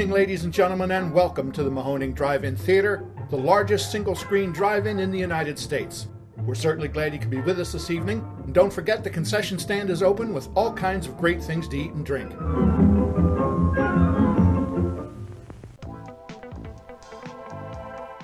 evening, ladies and gentlemen, and welcome to the Mahoning Drive-In Theater, the largest single-screen drive-in in the United States. We're certainly glad you could be with us this evening, and don't forget the concession stand is open with all kinds of great things to eat and drink.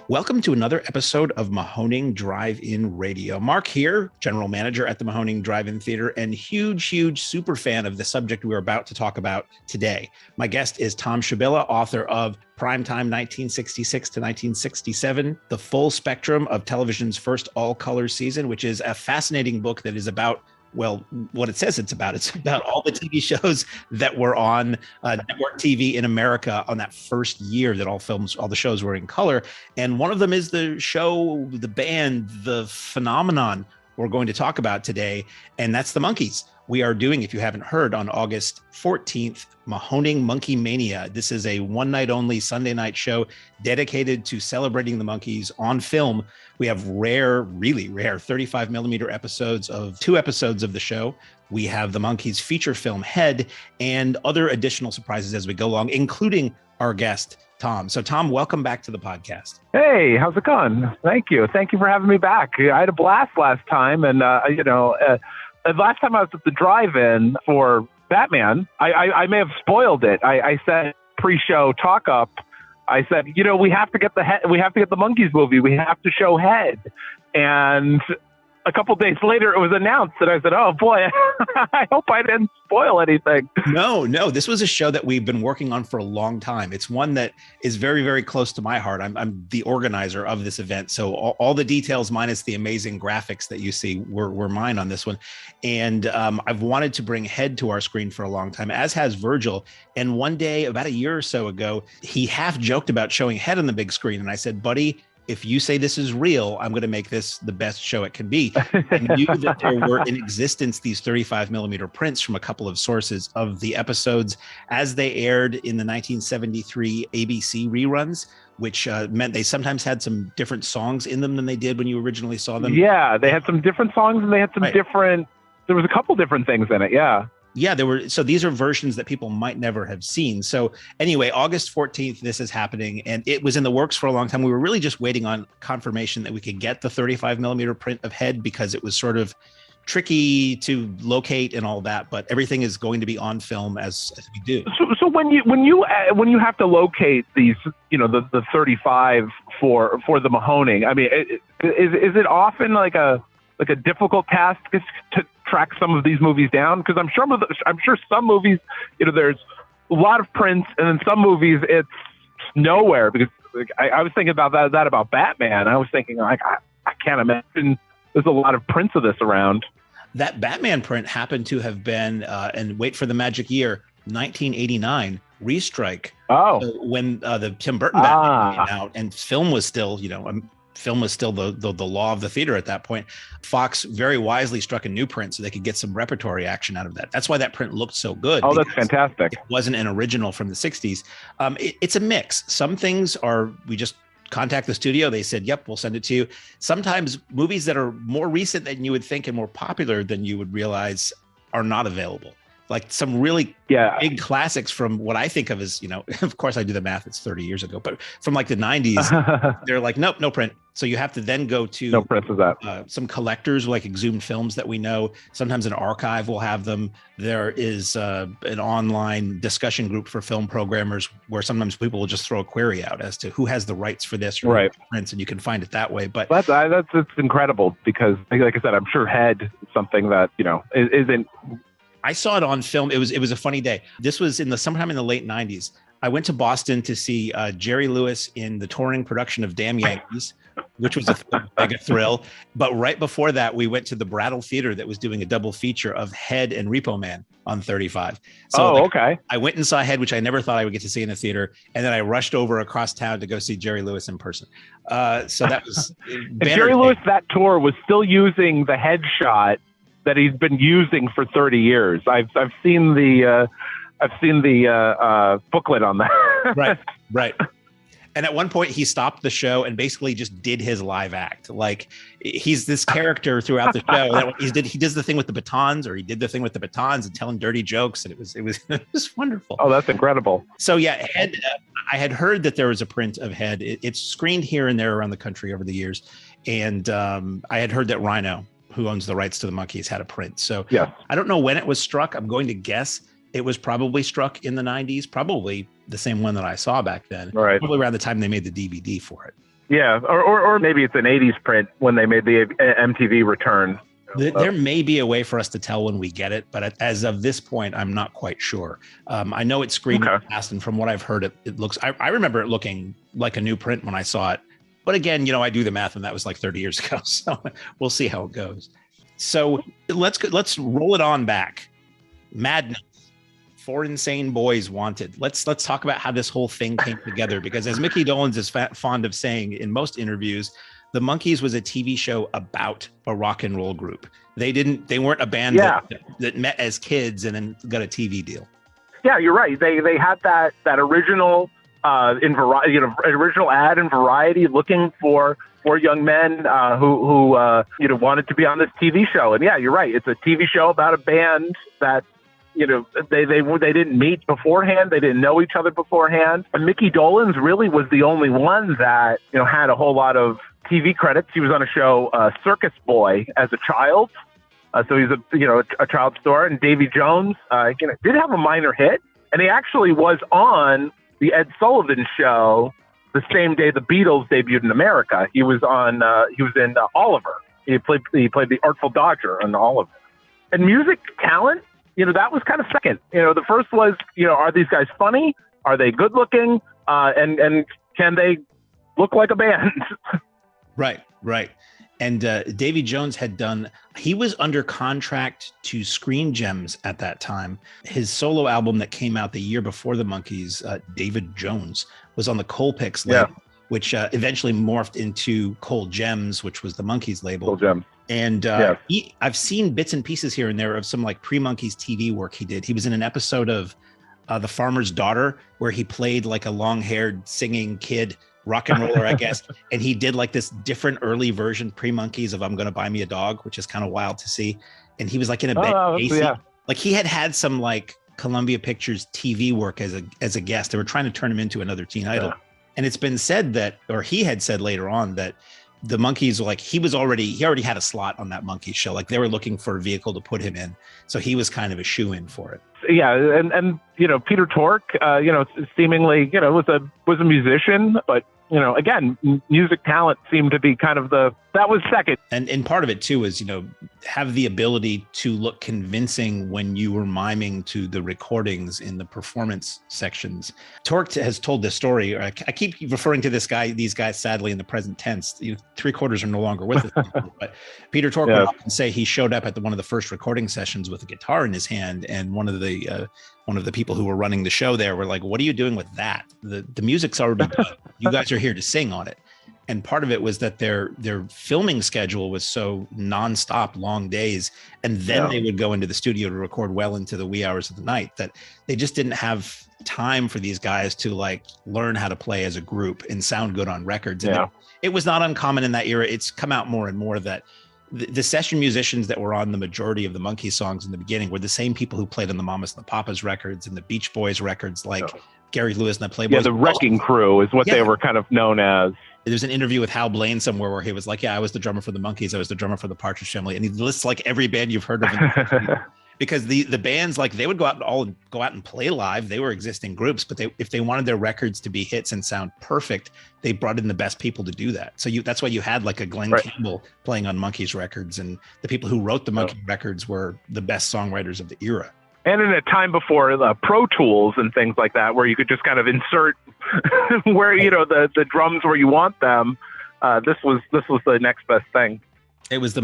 Welcome to another episode of Mahoning Drive-In Radio. Mark here, general manager at the Mahoning Drive-In Theater and huge super fan of the subject we're about to talk about today. My guest is Thom Shubilla, author of PRIMETIME 1966 to 1967, the full spectrum of television's first all-color season, which is a fascinating book that is about, well, what it says it's about. It's about all the TV shows that were on network TV in America on that first year that all the shows were in color. And one of them is the show, the band, the phenomenon we're going to talk about today, and that's the Monkees. We are doing, if you haven't heard, on August 14th, Mahoning Monkee Mania. This is a one-night-only Sunday night show dedicated to celebrating the Monkees on film. We have really rare 35 millimeter episodes of 2 episodes of the show. We have the Monkees feature film Head and other additional surprises as we go along, including our guest, Thom. So Thom, welcome back to the podcast. Hey, how's it going? Thank you. Thank you for having me back. I had a blast last time, and last time I was at the drive-in for Batman, I may have spoiled it. I said pre-show talk up. I said, we have to get the Monkees movie. We have to show Head. And a couple days later, it was announced, and I said, "Oh boy, I hope I didn't spoil anything." No, this was a show that we've been working on for a long time. It's one that is very close to my heart. I'm the organizer of this event, so all the details, minus the amazing graphics that you see, were mine on this one. And I've wanted to bring Head to our screen for a long time, as has Virgil. And one day, about a year or so ago, he half joked about showing Head on the big screen, and I said, "Buddy, if you say this is real, I'm going to make this the best show it can be." I knew that there were in existence these 35 millimeter prints from a couple of sources of the episodes as they aired in the 1973 ABC reruns, which meant they sometimes had some different songs in them than they did when you originally saw them. Yeah, they had some different songs, and they had some different, there was a couple different things in it, yeah. Yeah, so these are versions that people might never have seen. So anyway, August 14th, this is happening, and it was in the works for a long time. We were really just waiting on confirmation that we could get the 35 millimeter print of Head, because it was sort of tricky to locate and all that, but everything is going to be on film as we do. So when you have to locate these, the 35 for the Mahoning, I mean, is it often like a difficult task to track some of these movies down? Because I'm sure some movies, there's a lot of prints, and then some movies it's nowhere. Because I was thinking about that about Batman. I was thinking, like, I can't imagine there's a lot of prints of this around. That Batman print happened to have been, and wait for the magic year, 1989 restrike. Oh, so when the Tim Burton Batman came out, and film was still, film was still the law of the theater at that point. Fox very wisely struck a new print so they could get some repertory action out of that. That's why that print looked so good. Oh, that's fantastic. It wasn't an original from the 60s. It's a mix. Some things we just contact the studio. They said, "Yep, we'll send it to you." Sometimes movies that are more recent than you would think and more popular than you would realize are not available. Like some really big classics from what I think of as, of course I do the math, it's 30 years ago, but from like the 90s, they're like, nope, no print. So you have to then go to no prints of that. Some collectors like Exhumed Films that we know. Sometimes an archive will have them. There is an online discussion group for film programmers where sometimes people will just throw a query out as to who has the rights for this or prints, and you can find it that way. But that's incredible, because like I said, I'm sure Head is something that, isn't. I saw it on film. It was a funny day. This was sometime in the late 90s. I went to Boston to see Jerry Lewis in the touring production of Damn Yankees, which was a mega thrill. But right before that, we went to the Brattle Theater that was doing a double feature of Head and Repo Man on 35. So okay. I went and saw Head, which I never thought I would get to see in a theater. And then I rushed over across town to go see Jerry Lewis in person. So that was Jerry Lewis, that tour was still using the headshot that he's been using for 30 years. I've seen the booklet on that. Right. And at one point he stopped the show and basically just did his live act. Like he's this character throughout the show. He does the thing with the batons, or he did the thing with the batons and telling dirty jokes. And it was wonderful. Oh, that's incredible. So yeah, Head, I had heard that there was a print of Head. It's screened here and there around the country over the years. And I had heard that Rhino, who owns the rights to the Monkees, had a print. So yeah. I don't know when it was struck. I'm going to guess it was probably struck in the 90s, probably the same one that I saw back then. Right. Probably around the time they made the DVD for it. Yeah, or maybe it's an 80s print when they made the MTV return. There may be a way for us to tell when we get it, but as of this point, I'm not quite sure. I know it's screened in the past, and from what I've heard, it looks, I remember it looking like a new print when I saw it. But again, I do the math, and that was like 30 years ago. So we'll see how it goes. So let's roll it on back. Madness. 4 Insane Boys Wanted. Let's talk about how this whole thing came together, because as Mickey Dolenz is fond of saying in most interviews, the Monkees was a TV show about a rock and roll group. They weren't a band that met as kids and then got a TV deal. Yeah, you're right. They had that original original ad in Variety looking for young men who wanted to be on this TV show. And yeah, you're right. It's a TV show about a band that they didn't meet beforehand. They didn't know each other beforehand. And Mickey Dolenz really was the only one that, had a whole lot of TV credits. He was on a show, Circus Boy, as a child. So he's a child star. And Davy Jones, did have a minor hit. And he actually was on the Ed Sullivan Show the same day the Beatles debuted in America. He was in Oliver. He played the Artful Dodger on Oliver. And music talent, that was kind of second. The first was, are these guys funny? Are they good looking? And can they look like a band? Right. And Davy Jones he was under contract to Screen Gems at that time. His solo album that came out the year before the Monkees, David Jones, was on the Colpix label, which eventually morphed into Cole Gems, which was the Monkees label. Cole Gems. And I've seen bits and pieces here and there of some like pre-Monkees TV work he did. He was in an episode of The Farmer's Daughter where he played like a long-haired singing kid, rock and roller, I guess. And he did like this different early version pre-Monkees of I'm Gonna Buy Me a Dog, which is kind of wild to see. And he was like in a bed. Like he had some like Columbia Pictures TV work as a guest. They were trying to turn him into another teen idol. Yeah. And it's been said that, or he had said later on that the Monkees, like he already had a slot on that Monkees show. Like they were looking for a vehicle to put him in. So he was kind of a shoe-in for it. Yeah. And Peter Tork, seemingly, was a musician, but again, music talent seemed to be kind of that was second. And part of it too is, have the ability to look convincing when you were miming to the recordings in the performance sections. Tork has told this story. I keep referring to these guys, sadly, in the present tense. 3/4 are no longer with us. But Peter Tork would often say he showed up at one of the first recording sessions with a guitar in his hand, and one of the people who were running the show there were like, "What are you doing with that? The music's already done. You guys are here to sing on it." And part of it was that their filming schedule was so nonstop, long days, and then they would go into the studio to record well into the wee hours of the night, that they just didn't have time for these guys to like learn how to play as a group and sound good on records. And it was not uncommon in that era. It's come out more and more that the session musicians that were on the majority of the Monkees songs in the beginning were the same people who played on the Mamas and the Papas records and the Beach Boys records, like Gary Lewis and the Playboys. Yeah, the Wrecking Crew is what they were kind of known as. There's an interview with Hal Blaine somewhere where he was like, I was the drummer for the Monkees. I was the drummer for the Partridge Family. And he lists like every band you've heard of. Because the bands, like they would go out and play live. They were existing groups, but if they wanted their records to be hits and sound perfect, they brought in the best people to do that. So that's why you had like a Glenn Campbell playing on Monkees records, and the people who wrote the Monkee records were the best songwriters of the era. And in a time before Pro Tools and things like that, where you could just kind of insert where the drums where you want them, this was the next best thing. It was the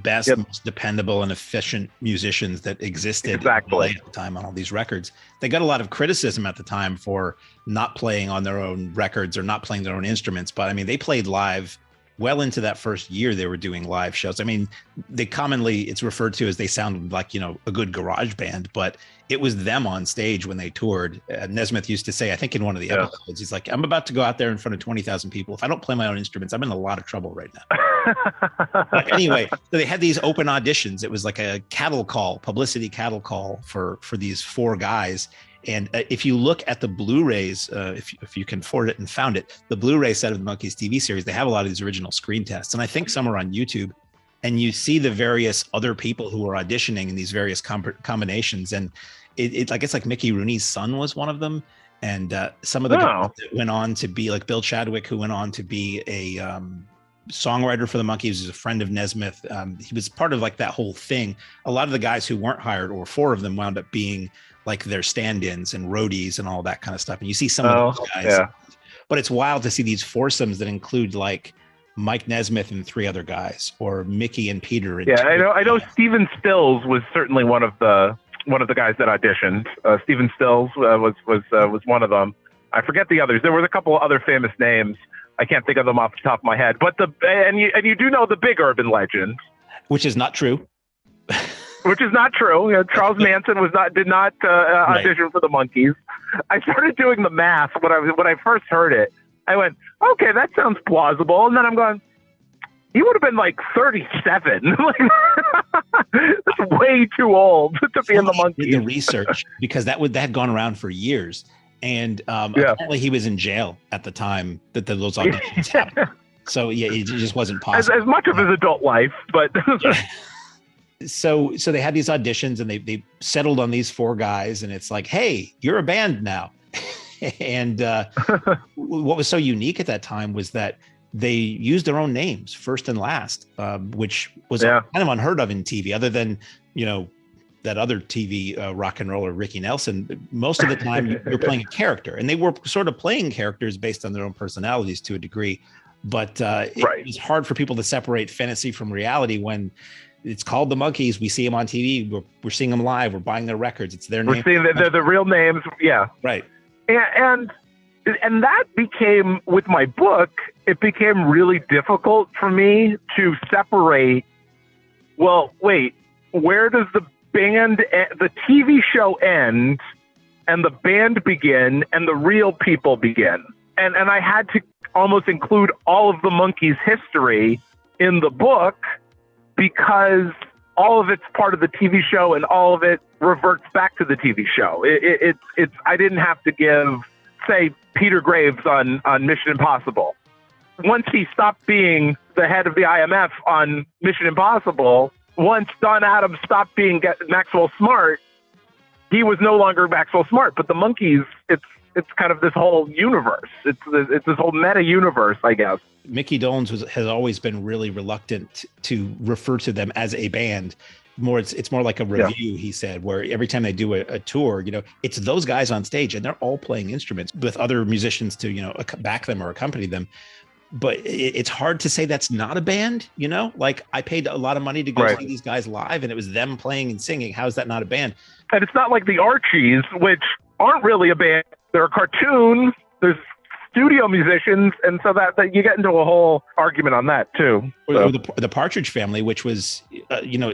best, most dependable and efficient musicians that existed at the time on all these records. They got a lot of criticism at the time for not playing on their own records or not playing their own instruments, but I mean, they played live well into that first year, they were doing live shows. I mean, it's referred to as they sounded like, a good garage band, but it was them on stage when they toured. Nesmith used to say, I think in one of the episodes, he's like, I'm about to go out there in front of 20,000 people. If I don't play my own instruments, I'm in a lot of trouble right now. But anyway, so they had these open auditions. It was like a publicity cattle call for these 4 guys. And if you look at the Blu-rays, if you can afford it and found it, the Blu-ray set of the Monkees TV series, they have a lot of these original screen tests. And I think some are on YouTube. And you see the various other people who are auditioning in these various combinations. And it's like Mickey Rooney's son was one of them. And some of the guys that went on to be like Bill Chadwick, who went on to be a songwriter for the Monkees, was a friend of Nesmith. He was part of like that whole thing. A lot of the guys who weren't hired, or 4 of them, wound up being like their stand-ins and roadies and all that kind of stuff. And you see some of those guys, but it's wild to see these foursomes that include like Mike Nesmith and 3 other guys, or Mickey and Peter. And I know Stephen Stills was certainly one of the guys that auditioned. Stephen Stills was one of them. I forget the others. There was a couple of other famous names. I can't think of them off the top of my head. But you do know the big urban legend, which is not true. Which is not true. Charles Manson did not audition for the Monkees. I started doing the math when I first heard it. I went, okay, that sounds plausible. And then I'm going, he would have been like 37. That's way too old to be in the Monkees. Did the research, because that had gone around for years. And apparently he was in jail at the time that those auditions happened. So it just wasn't possible. As much of his adult life, but... So they had these auditions, and they settled on these 4 guys, and it's like, hey, you're a band now. And what was so unique at that time was that they used their own names first and last, which was kind of unheard of in TV, other than, that other TV rock and roller, Ricky Nelson. Most of the time you're playing a character, and they were sort of playing characters based on their own personalities to a degree. But it was hard for people to separate fantasy from reality when it's called the Monkees. We see them on TV. We're seeing them live. We're buying their records. It's their name. We're seeing they're the real names. Yeah. Right. And that became, with my book, it became really difficult for me to separate. Well, wait, where does the TV show end and the band begin and the real people begin? And I had to almost include all of the Monkees' history in the book, because all of it's part of the TV show and all of it reverts back to the TV show. It's I didn't have to give, say, Peter Graves on Mission Impossible. Once he stopped being the head of the IMF on Mission Impossible, once Don Adams stopped being Maxwell Smart, he was no longer Maxwell Smart. But the Monkees, it's kind of this whole universe. It's this whole meta universe, I guess. Mickey Dolenz has always been really reluctant to refer to them as a band. It's more like a review, he said, where every time they do a tour, it's those guys on stage, and they're all playing instruments with other musicians to, back them or accompany them. But it's hard to say that's not a band, like I paid a lot of money to go see these guys live, and it was them playing and singing. How is that not a band? And it's not like the Archies, which aren't really a band. They're a cartoon. There's studio musicians, and so that you get into a whole argument on that too. So. The Partridge Family, which was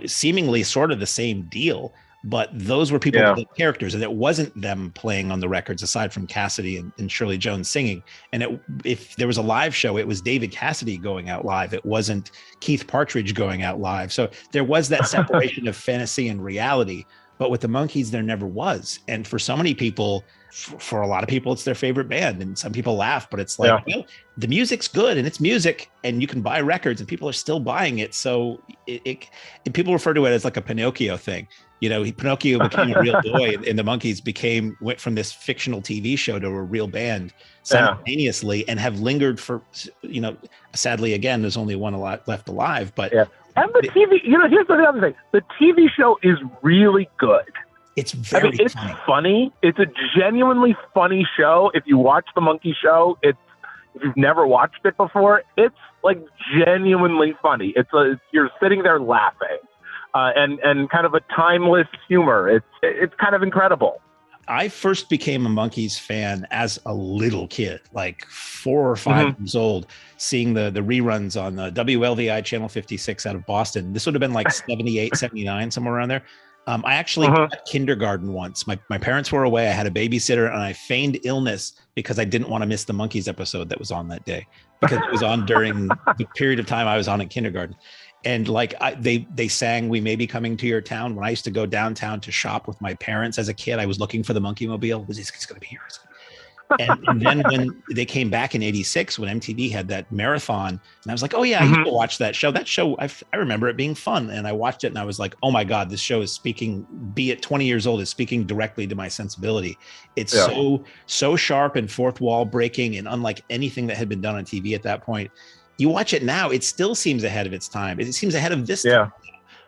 seemingly sort of the same deal, but those were people with characters, and it wasn't them playing on the records aside from Cassidy and Shirley Jones singing. And if there was a live show, it was David Cassidy going out live. It wasn't Keith Partridge going out live. So there was that separation of fantasy and reality. But with the Monkees, there never was. And for so many people, for a lot of people, it's their favorite band. And some people laugh, but it's like, the music's good, and it's music, and you can buy records, and people are still buying it. So people refer to it as like a Pinocchio thing. Pinocchio became a real boy, and the Monkees went from this fictional TV show to a real band simultaneously, and have lingered for, sadly, again, there's only one left alive, but and the TV, here's the other thing. The TV show is really good. It's very it's funny. It's a genuinely funny show. If you watch the Monkee show, if you've never watched it before, it's like genuinely funny. You're sitting there laughing, and kind of a timeless humor. It's kind of incredible. I first became a Monkees fan as a little kid, like 4 or 5 years old, seeing the reruns on the WLVI Channel 56 out of Boston. This would have been like 78, 79, somewhere around there. I actually got kindergarten once. My parents were away. I had a babysitter, and I feigned illness because I didn't want to miss the Monkees episode that was on that day, because it was on during the period of time I was on in kindergarten. And like they sang "We May Be Coming to Your Town" when I used to go downtown to shop with my parents as a kid. I was looking for the Monkee Mobile. It's going to be here. And then when they came back in '86, when MTV had that marathon, and I was like, oh yeah, I used to watch that show. That show, I remember it being fun. And I watched it and I was like, oh my God, this show is speaking, be it 20 years old, is speaking directly to my sensibility. It's so sharp and fourth wall breaking and unlike anything that had been done on TV at that point. You watch it now, it still seems ahead of its time. It seems ahead of this time.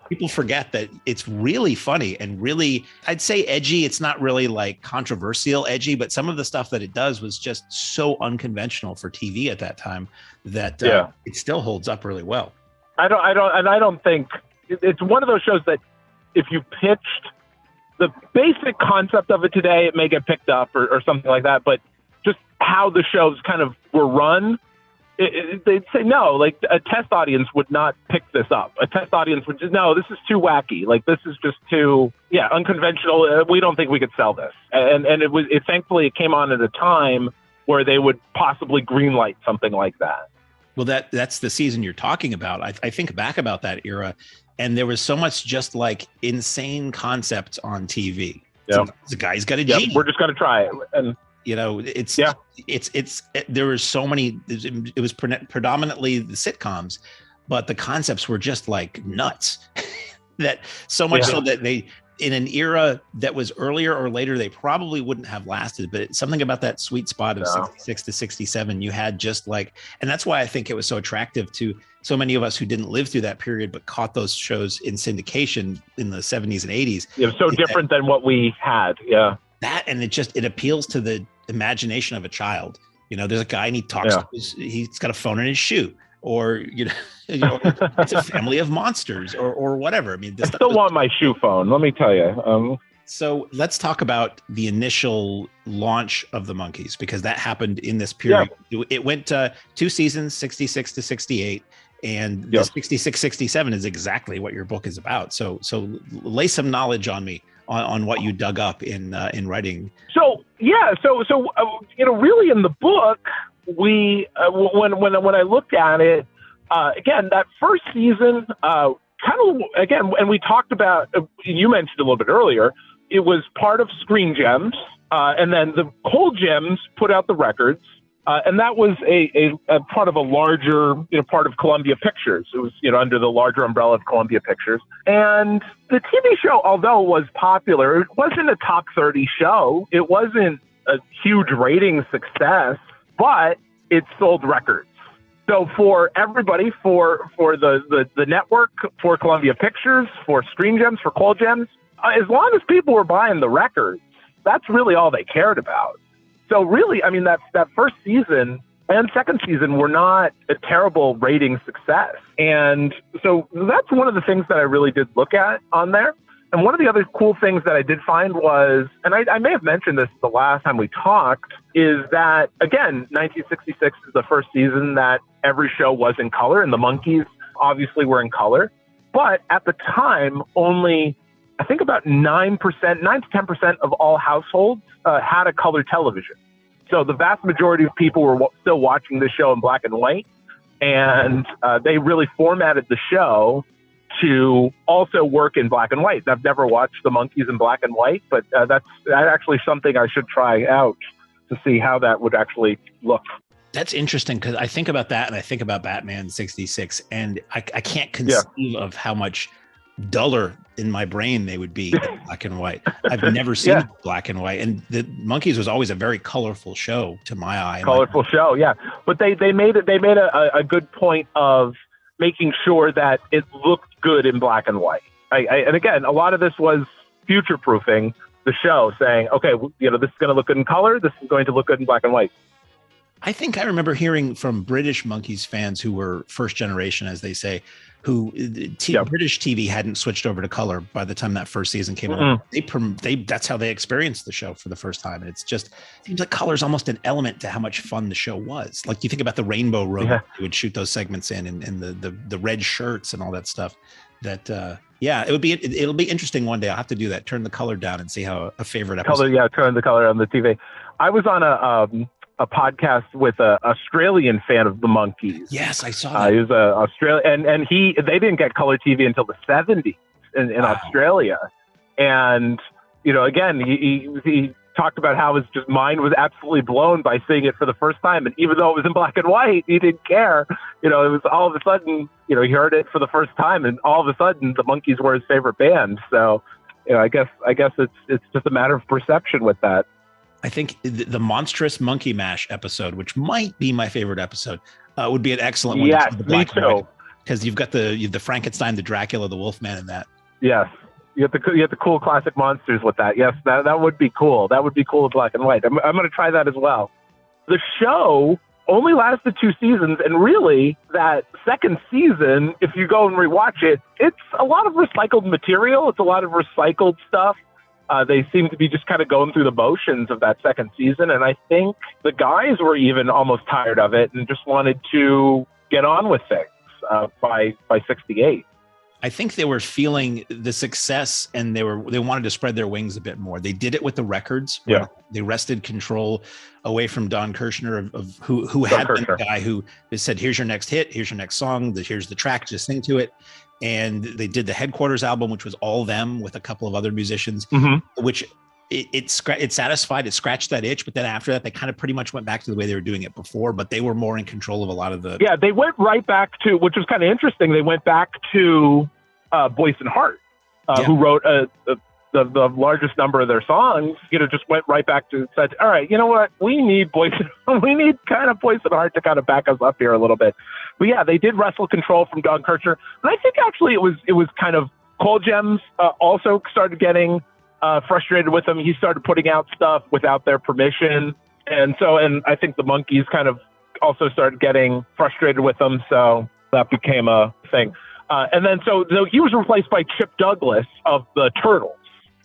People forget that it's really funny and really, I'd say edgy. It's not really like controversial edgy, but some of the stuff that it does was just so unconventional for TV at that time that it still holds up really well. I don't think it's one of those shows that if you pitched the basic concept of it today, it may get picked up or something like that. But just how the shows kind of were run, they'd say no, like a test audience would not pick this up. A test audience would just, no, this is too wacky. Like this is just too, unconventional. We don't think we could sell this. And thankfully it came on at a time where they would possibly greenlight something like that. Well, that's the season you're talking about. I think back about that era, and there was so much just like insane concepts on TV. Yeah. The guy's got a genie. We're just going to try it. And there were so many, it was predominantly the sitcoms, but the concepts were just like nuts. That so much so that they, in an era that was earlier or later, they probably wouldn't have lasted. But something about that sweet spot of 66 to 67, you had just like, and that's why I think it was so attractive to so many of us who didn't live through that period, but caught those shows in syndication in the 70s and 80s. It was so different than what we had. Yeah. That, and it appeals to the imagination of a child. There's a guy and he talks to he's got a phone in his shoe, or it's a family of monsters or whatever. I mean, I still want my shoe phone, let me tell you. So let's talk about the initial launch of the Monkees, because that happened in this period. It went 2 seasons, 66 to 68. And the 66, 67 is exactly what your book is about. So lay some knowledge on me on what you dug up in writing. So really in the book, we when I looked at it again, that first season, and we talked about, you mentioned a little bit earlier, it was part of Screen Gems, and then the Cold Gems put out the records. And that was a part of a larger, part of Columbia Pictures. It was, under the larger umbrella of Columbia Pictures. And the TV show, although it was popular, it wasn't a top 30 show. It wasn't a huge rating success, but it sold records. So for everybody, for the network, for Columbia Pictures, for Screen Gems, for Cold Gems, as long as people were buying the records, that's really all they cared about. So really, I mean, that first season and second season were not a terrible rating success. And so that's one of the things that I really did look at on there. And one of the other cool things that I did find was, and I may have mentioned this the last time we talked, is that, again, 1966 is the first season that every show was in color, and the Monkees obviously were in color. But at the time, only, I think about 9 to 10% of all households had a color television. So the vast majority of people were still watching the show in black and white. And they really formatted the show to also work in black and white. I've never watched the Monkees in black and white, but that's actually something I should try out to see how that would actually look. That's interesting, because I think about that and I think about Batman 66, and I can't conceive of how much duller in my brain they would be in black and white. I've never seen black and white, and the Monkees was always a very colorful show to my eye. Colorful show, yeah. But they made a good point of making sure that it looked good in black and white. And again, a lot of this was future proofing the show, saying, okay, this is going to look good in color. This is going to look good in black and white. I think I remember hearing from British Monkees fans who were first generation, as they say, who British TV hadn't switched over to color by the time that first season came out. That's how they experienced the show for the first time. And it's just seems like color is almost an element to how much fun the show was. Like you think about the Rainbow Room, you would shoot those segments in, and the red shirts and all that stuff. That it'll be interesting one day. I'll have to do that. Turn the color down and see how a favorite episode. Turn the color on the TV. I was on a podcast with an Australian fan of the Monkees. Yes, I saw that. He was Australian, and they didn't get color TV until the 70s in Australia. And again, he talked about how his mind was absolutely blown by seeing it for the first time. And even though it was in black and white, he didn't care. It was all of a sudden, he heard it for the first time, and all of a sudden the Monkees were his favorite band. So, I guess it's just a matter of perception with that. I think the monstrous Monkey Mash episode, which might be my favorite episode, would be an excellent one. Yes, me too. Because you've got the Frankenstein, the Dracula, the Wolfman in that. Yes, you have the cool classic monsters with that. Yes, that would be cool. That would be cool in black and white. I'm going to try that as well. The show only lasted 2 seasons, and really that second season, if you go and rewatch it, it's a lot of recycled material. It's a lot of recycled stuff. They seem to be just kind of going through the motions of that second season. And I think the guys were even almost tired of it and just wanted to get on with things by 68. I think they were feeling the success, and they wanted to spread their wings a bit more. They did it with the records. Yeah. They wrested control away from Don Kirshner of who had been the guy who said, here's your next hit, here's your next song, here's the track, just sing to it. And they did the Headquarters album, which was all them with a couple of other musicians, which it satisfied, it scratched that itch. But then after that, they kind of pretty much went back to the way they were doing it before, but they were more in control of a lot of the. Yeah, they went right back to, which was kind of interesting. They went back to Boyce and Hart, who wrote the largest number of their songs. Just went right back to said, all right, you know what? We need we need kind of Boyce and Hart to kind of back us up here a little bit. But yeah, they did wrestle control from Don Kirshner. And I think actually it was kind of Cole Gems also started getting frustrated with them. He started putting out stuff without their permission. And I think the Monkees kind of also started getting frustrated with them. So that became a thing. And then so he was replaced by Chip Douglas of the Turtles,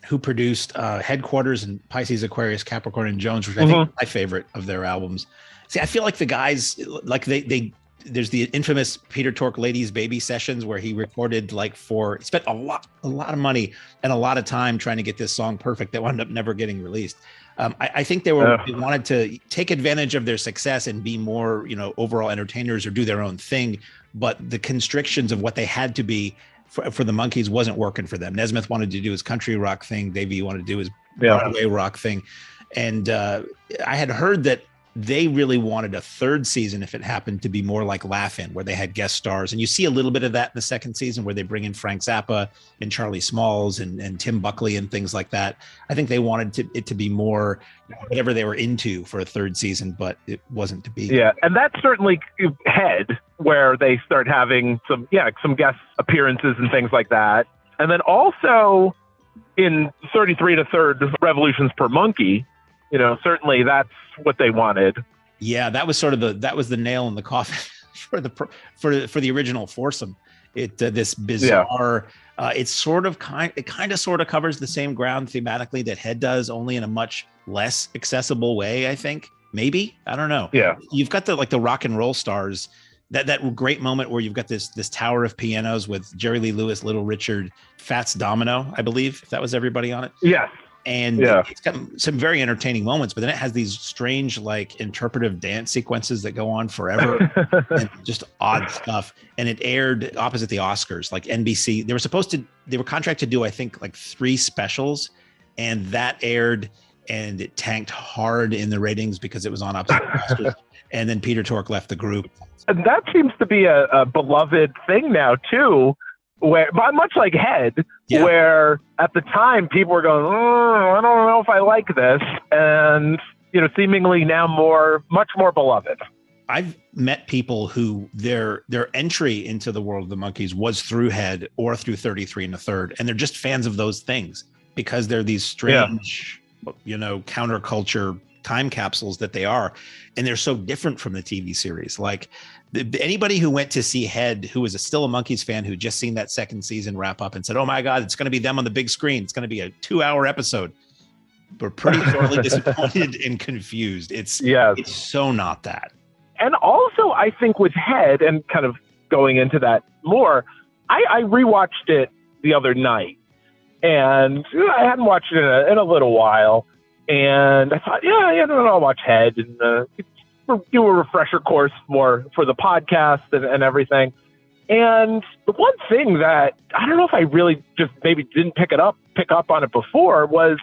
who produced Headquarters and Pisces, Aquarius, Capricorn, and Jones, which I think is my favorite of their albums. See, I feel like the guys, like there's the infamous Peter Tork Ladies Baby sessions where he recorded he spent a lot of money and a lot of time trying to get this song perfect that wound up never getting released. I think they wanted to take advantage of their success and be more, overall entertainers or do their own thing. But the constrictions of what they had to be for the Monkees wasn't working for them. Nesmith wanted to do his country rock thing. Davey wanted to do his Broadway rock thing. And I had heard that they really wanted a third season if it happened to be more like Laugh-In, where they had guest stars. And you see a little bit of that in the second season where they bring in Frank Zappa and Charlie Smalls and Tim Buckley and things like that. I think they wanted it to be more whatever they were into for a third season, but it wasn't to be. Yeah, and that's certainly Head, where they start having some guest appearances and things like that. And then also in 33 to third revolutions per monkey, certainly that's what they wanted. Yeah, that was sort of the nail in the coffin for the original foursome. This bizarre. It kind of covers the same ground thematically that Head does, only in a much less accessible way. I think maybe, I don't know. Yeah, you've got the rock and roll stars. That great moment where you've got this tower of pianos with Jerry Lee Lewis, Little Richard, Fats Domino, I believe, if that was everybody on it. Yes. And it's got some very entertaining moments, but then it has these strange, interpretive dance sequences that go on forever and just odd stuff. And it aired opposite the Oscars, like NBC. They were contracted to do, I think, 3 specials, and that aired and it tanked hard in the ratings because it was on opposite the Oscars. And then Peter Tork left the group. And that seems to be a beloved thing now, too. But much like Head, where at the time people were going, I don't know if I like this, and seemingly now much more beloved. I've met people who their entry into the world of the Monkees was through Head or through 33 and a third, and they're just fans of those things because they're these strange, counterculture time capsules that they are. And they're so different from the TV series. Like anybody who went to see Head, who was still a Monkees fan, who just seen that second season wrap up and said, oh my God, it's going to be them on the big screen. It's going to be a 2-hour episode. We're pretty sorely disappointed and confused. It's so not that. And also, I think with Head, and kind of going into that more, I rewatched it the other night, and I hadn't watched it in a little while, and I thought, I'll watch Head and do a refresher course more for the podcast and everything. And the one thing that I don't know if I really just maybe didn't pick up on it before was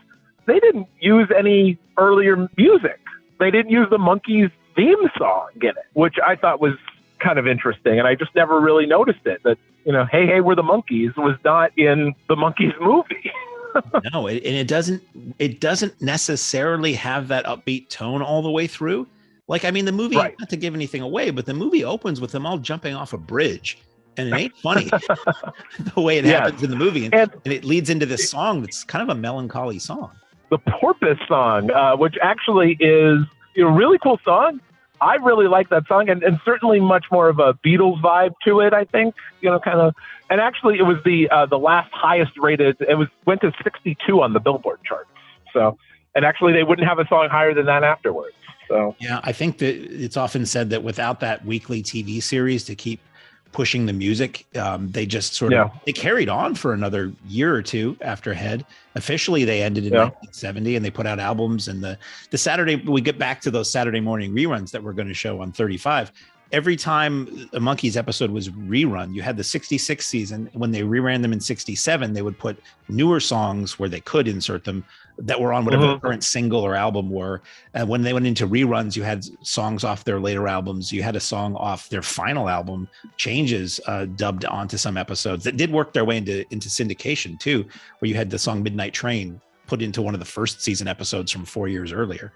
they didn't use any earlier music. They didn't use the Monkees theme song in it, which I thought was kind of interesting. And I just never really noticed it, that, Hey, Hey, We're the Monkees was not in the Monkees movie. No, and it doesn't necessarily have that upbeat tone all the way through. Like, I mean, the movie, not to give anything away, but the movie opens with them all jumping off a bridge. And it ain't funny the way it happens in the movie. And it leads into this song that's kind of a melancholy song. The Porpoise song, which actually is a really cool song. I really like that song, and certainly much more of a Beatles vibe to it, I think, kind of. And actually, it was the last highest rated. Went to 62 on the Billboard charts. So, and actually, they wouldn't have a song higher than that afterwards. So, yeah, I think that it's often said that without that weekly TV series to keep pushing the music, they just sort of they carried on for another year or two after Head. Officially, they ended in 1970, and they put out albums. And the Saturday, we get back to those Saturday morning reruns that we're going to show on 35. Every time a Monkees episode was rerun, you had the 66 season. When they reran them in 67, they would put newer songs where they could insert them that were on whatever the current single or album were. And when they went into reruns, you had songs off their later albums. You had a song off their final album, Changes, dubbed onto some episodes that did work their way into syndication too, where you had the song Midnight Train put into one of the first season episodes from 4 years earlier.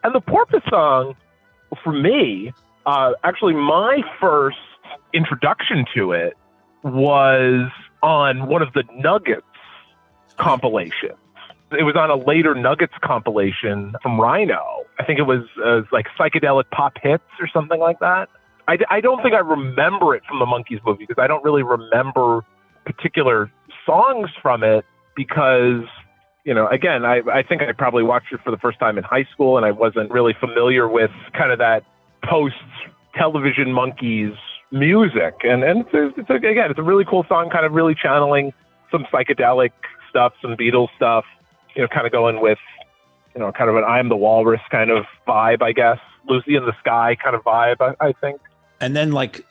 And the Porpoise song, for me, actually my first introduction to it was on one of the Nuggets compilations. It was on a later Nuggets compilation from Rhino. I think it was like Psychedelic Pop Hits or something like that. I don't think I remember it from the Monkees movie, because I don't really remember particular songs from it, because, again, I think I probably watched it for the first time in high school, and I wasn't really familiar with kind of that post-television Monkees music. And it's a really cool song, kind of really channeling some psychedelic stuff, some Beatles stuff, kind of going with, kind of an I Am the Walrus kind of vibe, I guess. Lucy in the Sky kind of vibe, I think. And then, like,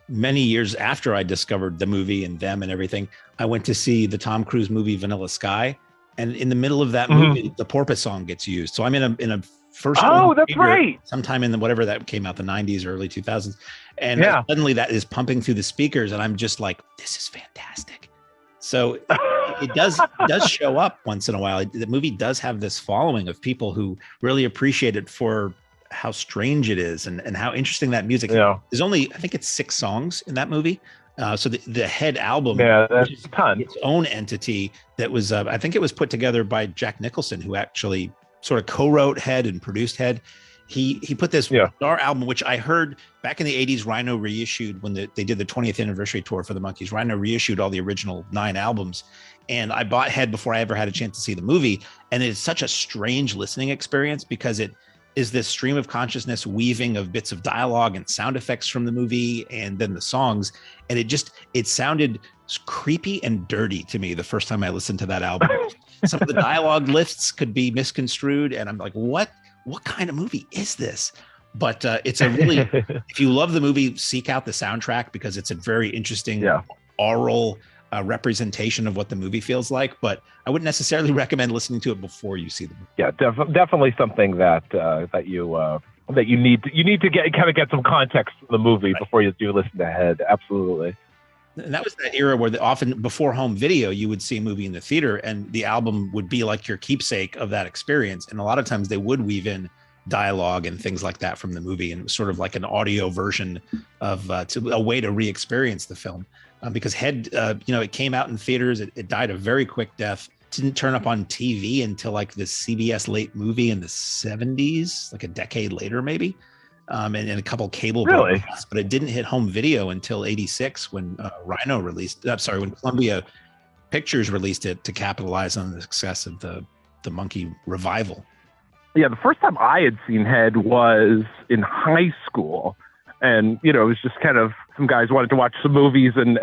many years after I discovered the movie and them and everything, I went to see the Tom Cruise movie Vanilla Sky. And in the middle of that movie, the Porpoise song gets used. So I'm in a first. Oh, that's right. Sometime in whatever that came out, the 90s or early 2000s. And suddenly that is pumping through the speakers. And I'm just like, this is fantastic. So it does show up once in a while. The movie does have this following of people who really appreciate it for how strange it is and how interesting that music is. There's only, I think it's 6 songs in that movie. So the Head album is a ton. Its own entity that was, I think it was put together by Jack Nicholson, who actually sort of co-wrote Head and produced Head. He put this bizarre album, which I heard back in the 80s, Rhino reissued when they did the 20th anniversary tour for the Monkees. Rhino reissued all the original 9 albums. And I bought Head before I ever had a chance to see the movie. And it's such a strange listening experience, because it is this stream of consciousness weaving of bits of dialogue and sound effects from the movie and then the songs. And it sounded creepy and dirty to me the first time I listened to that album. Some of the dialogue lifts could be misconstrued. And I'm like, what kind of movie is this? But it's a really, if you love the movie, seek out the soundtrack, because it's a very interesting oral representation of what the movie feels like. But I wouldn't necessarily recommend listening to it before you see the movie. Yeah, definitely something that you need to get some context from the movie before you do listen to Head. Absolutely. And that was that era where often before home video, you would see a movie in the theater and the album would be like your keepsake of that experience. And a lot of times they would weave in dialogue and things like that from the movie. And it was sort of like an audio version of a way to re-experience the film. Because Head, it came out in theaters. It died a very quick death didn't turn up on TV until like the CBS late movie in the 70s, like a decade later, maybe. And a couple cable broadcasts, but it didn't hit home video until 86 when Rhino released, when Columbia Pictures released it to capitalize on the success of the Monkee revival. Yeah, the first time I had seen Head was in high school. And, it was just kind of some guys wanted to watch some movies and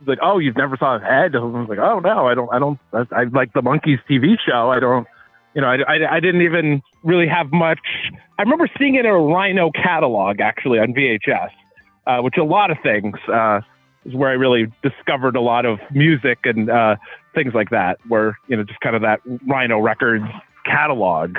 like, oh, you've never saw Head? I was like, oh, no, I like the Monkees TV show. I didn't even really have much. I remember seeing it in a Rhino catalog, actually, on VHS, which a lot of things is where I really discovered a lot of music and things like that, where, just kind of that Rhino Records catalog.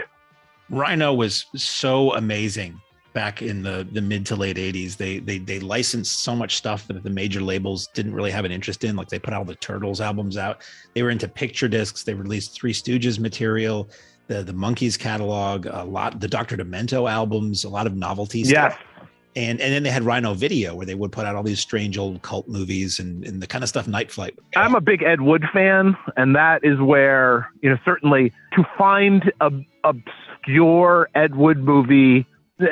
Rhino was so amazing back in the mid to late 80s. They licensed so much stuff that the major labels didn't really have an interest in. Like they put all the Turtles albums out. They were into picture discs. They released Three Stooges material, the Monkees catalog, a lot, the Dr. Demento albums, a lot of novelty stuff. And then they had Rhino Video, where they would put out all these strange old cult movies and the kind of stuff Night Flight. I'm a big Ed Wood fan, and that is where, certainly to find a obscure Ed Wood movie,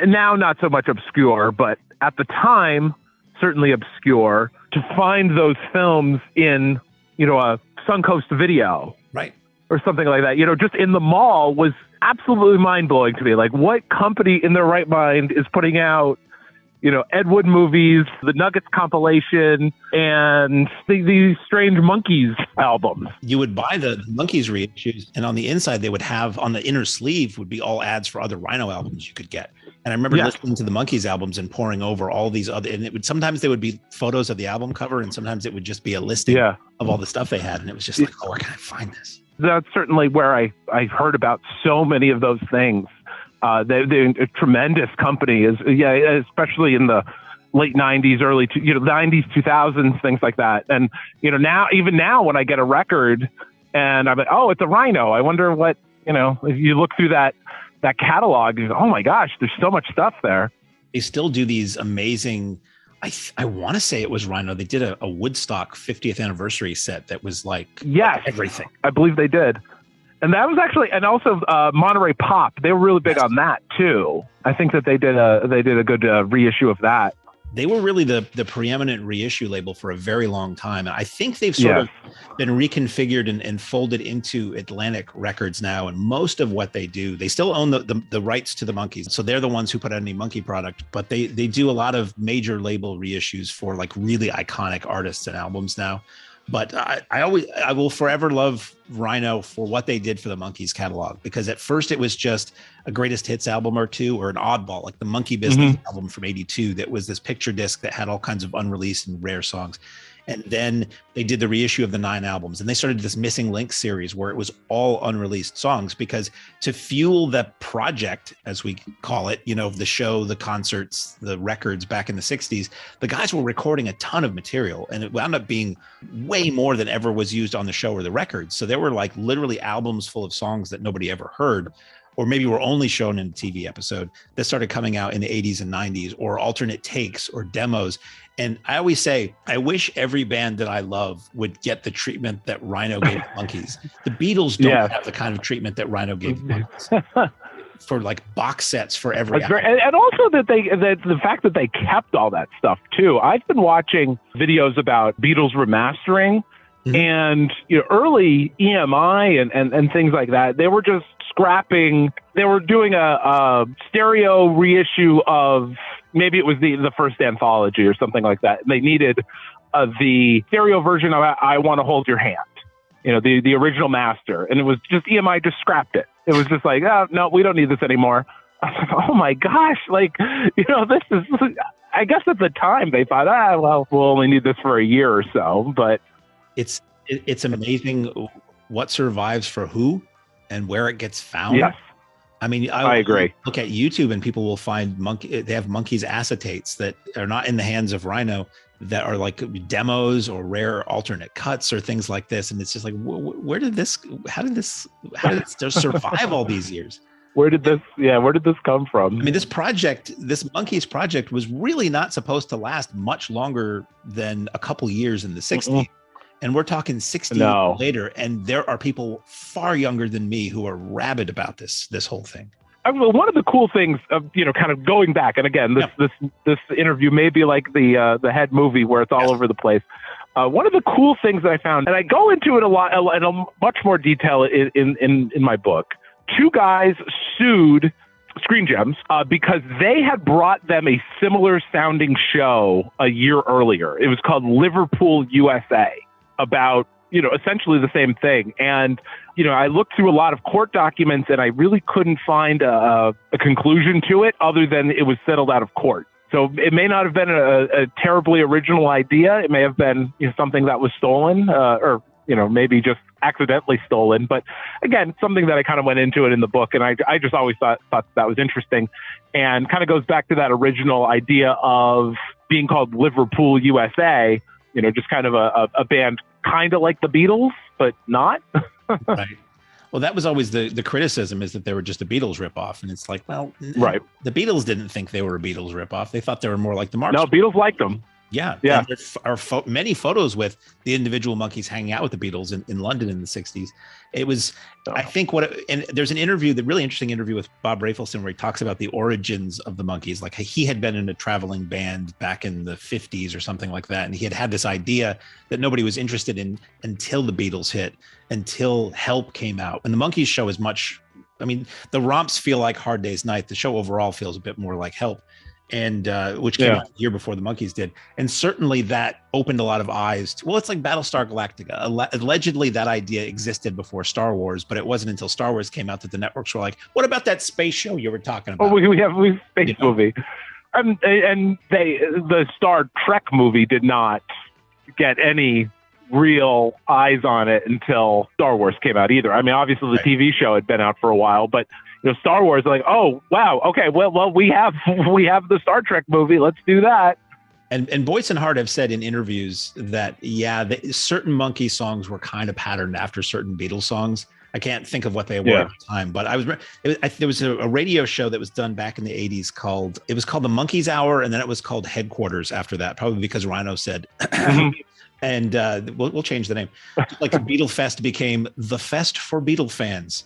now not so much obscure, but at the time, certainly obscure, to find those films in, a Suncoast Video. Right. Or something like that, just in the mall was absolutely mind-blowing to me. Like, what company in their right mind is putting out, Ed Wood movies, the Nuggets compilation, and these strange Monkees albums? You would buy the Monkees reissues, and on the inside, they would have, on the inner sleeve, would be all ads for other Rhino albums you could get. And I remember listening to the Monkees albums and poring over all these other, and sometimes they would be photos of the album cover, and sometimes it would just be a listing of all the stuff they had. And it was just like, oh, where can I find this? That's certainly where I heard about so many of those things. They're a tremendous company, especially in the late 90s, early 90s, 2000s, things like that. And, now when I get a record and I'm like, oh, it's a Rhino, I wonder what, if you look through that catalog, you go, oh my gosh, there's so much stuff there. They still do these amazing, I want to say it was Rhino. They did a Woodstock 50th anniversary set that was like everything. I believe they did. And that was actually, and also Monterey Pop. They were really big on that too. I think that they did a good reissue of that. They were really the preeminent reissue label for a very long time. I think they've sort of been reconfigured and folded into Atlantic Records now. And most of what they do, they still own the rights to the Monkees. So they're the ones who put out any Monkee product, but they do a lot of major label reissues for like really iconic artists and albums now. But I will forever love Rhino for what they did for the Monkees catalog, because at first it was just a greatest hits album or two, or an oddball, like the Monkey Business album from '82 that was this picture disc that had all kinds of unreleased and rare songs. And then they did the reissue of the 9 albums, and they started this Missing Link series where it was all unreleased songs, because to fuel the project, as we call it, the show, the concerts, the records back in the 60s, the guys were recording a ton of material, and it wound up being way more than ever was used on the show or the records. So there were like literally albums full of songs that nobody ever heard, or maybe were only shown in a TV episode, that started coming out in the 80s and 90s, or alternate takes or demos. And I always say, I wish every band that I love would get the treatment that Rhino gave Monkees. The Beatles don't have the kind of treatment that Rhino gave Monkees. For like box sets for every album. And also that the fact that they kept all that stuff too. I've been watching videos about Beatles remastering, and early EMI and things like that. They were just scrapping. They were doing a stereo reissue of, maybe it was the first anthology or something like that. They needed the stereo version of I Want to Hold Your Hand, the original master. And it was just EMI just scrapped it. It was just like, oh, no, we don't need this anymore. I was like, oh my gosh, this is, I guess at the time they thought, well, we'll only need this for a year or so. But it's amazing what survives for who and where it gets found. Yes. I mean, I agree. Look at YouTube and people will find they have Monkees acetates that are not in the hands of Rhino, that are like demos or rare alternate cuts or things like this. And it's just like, how did this just survive all these years? Where did this come from? I mean, this Monkees project was really not supposed to last much longer than a couple years in the 60s. And we're talking 60 years later, and there are people far younger than me who are rabid about this whole thing. One of the cool things of, kind of going back, and again, this interview may be like the Head movie where it's all over the place. One of the cool things that I found, and I go into it in a much more detail in my book. Two guys sued Screen Gems because they had brought them a similar sounding show a year earlier. It was called Liverpool, USA, about essentially the same thing. And I looked through a lot of court documents, and I really couldn't find a conclusion to it other than it was settled out of court. So it may not have been a terribly original idea. It may have been something that was stolen, or maybe just accidentally stolen. But again, something that I kind of went into it in the book, and I just always thought that was interesting, and kind of goes back to that original idea of being called Liverpool, USA. Just kind of a band kind of like the Beatles, but not. Right. Well, that was always the criticism, is that they were just a Beatles ripoff. And it's like, well, right. The Beatles didn't think they were a Beatles ripoff. They thought they were more like the Marx. No, Beatles liked them. Yeah. And there are many photos with the individual Monkees hanging out with the Beatles in London in the 60s. It was, I think and there's an interview, the really interesting interview with Bob Rafelson, where he talks about the origins of the Monkees. Like, he had been in a traveling band back in the 50s or something like that. And he had this idea that nobody was interested in until the Beatles hit, until Help came out. And the Monkees show is the romps feel like Hard Day's Night. The show overall feels a bit more like Help. And which came out a year before the Monkees did. And certainly that opened a lot of eyes. It's like Battlestar Galactica. Allegedly, that idea existed before Star Wars, but it wasn't until Star Wars came out that the networks were like, what about that space show you were talking about? Oh, we have a space movie. And the Star Trek movie did not get any real eyes on it until Star Wars came out either. Obviously the TV show had been out for a while, but Star Wars, like, oh wow, okay, well we have the Star Trek movie, let's do that. And Boyce and Hart have said in interviews that certain Monkee songs were kind of patterned after certain Beatles songs. I can't think of what they were at the time, but there was a radio show that was done back in the 80s called the Monkees Hour, and then it was called Headquarters after that, probably because Rhino said. And we'll change the name. Like Beatle Fest became the Fest for Beatle fans,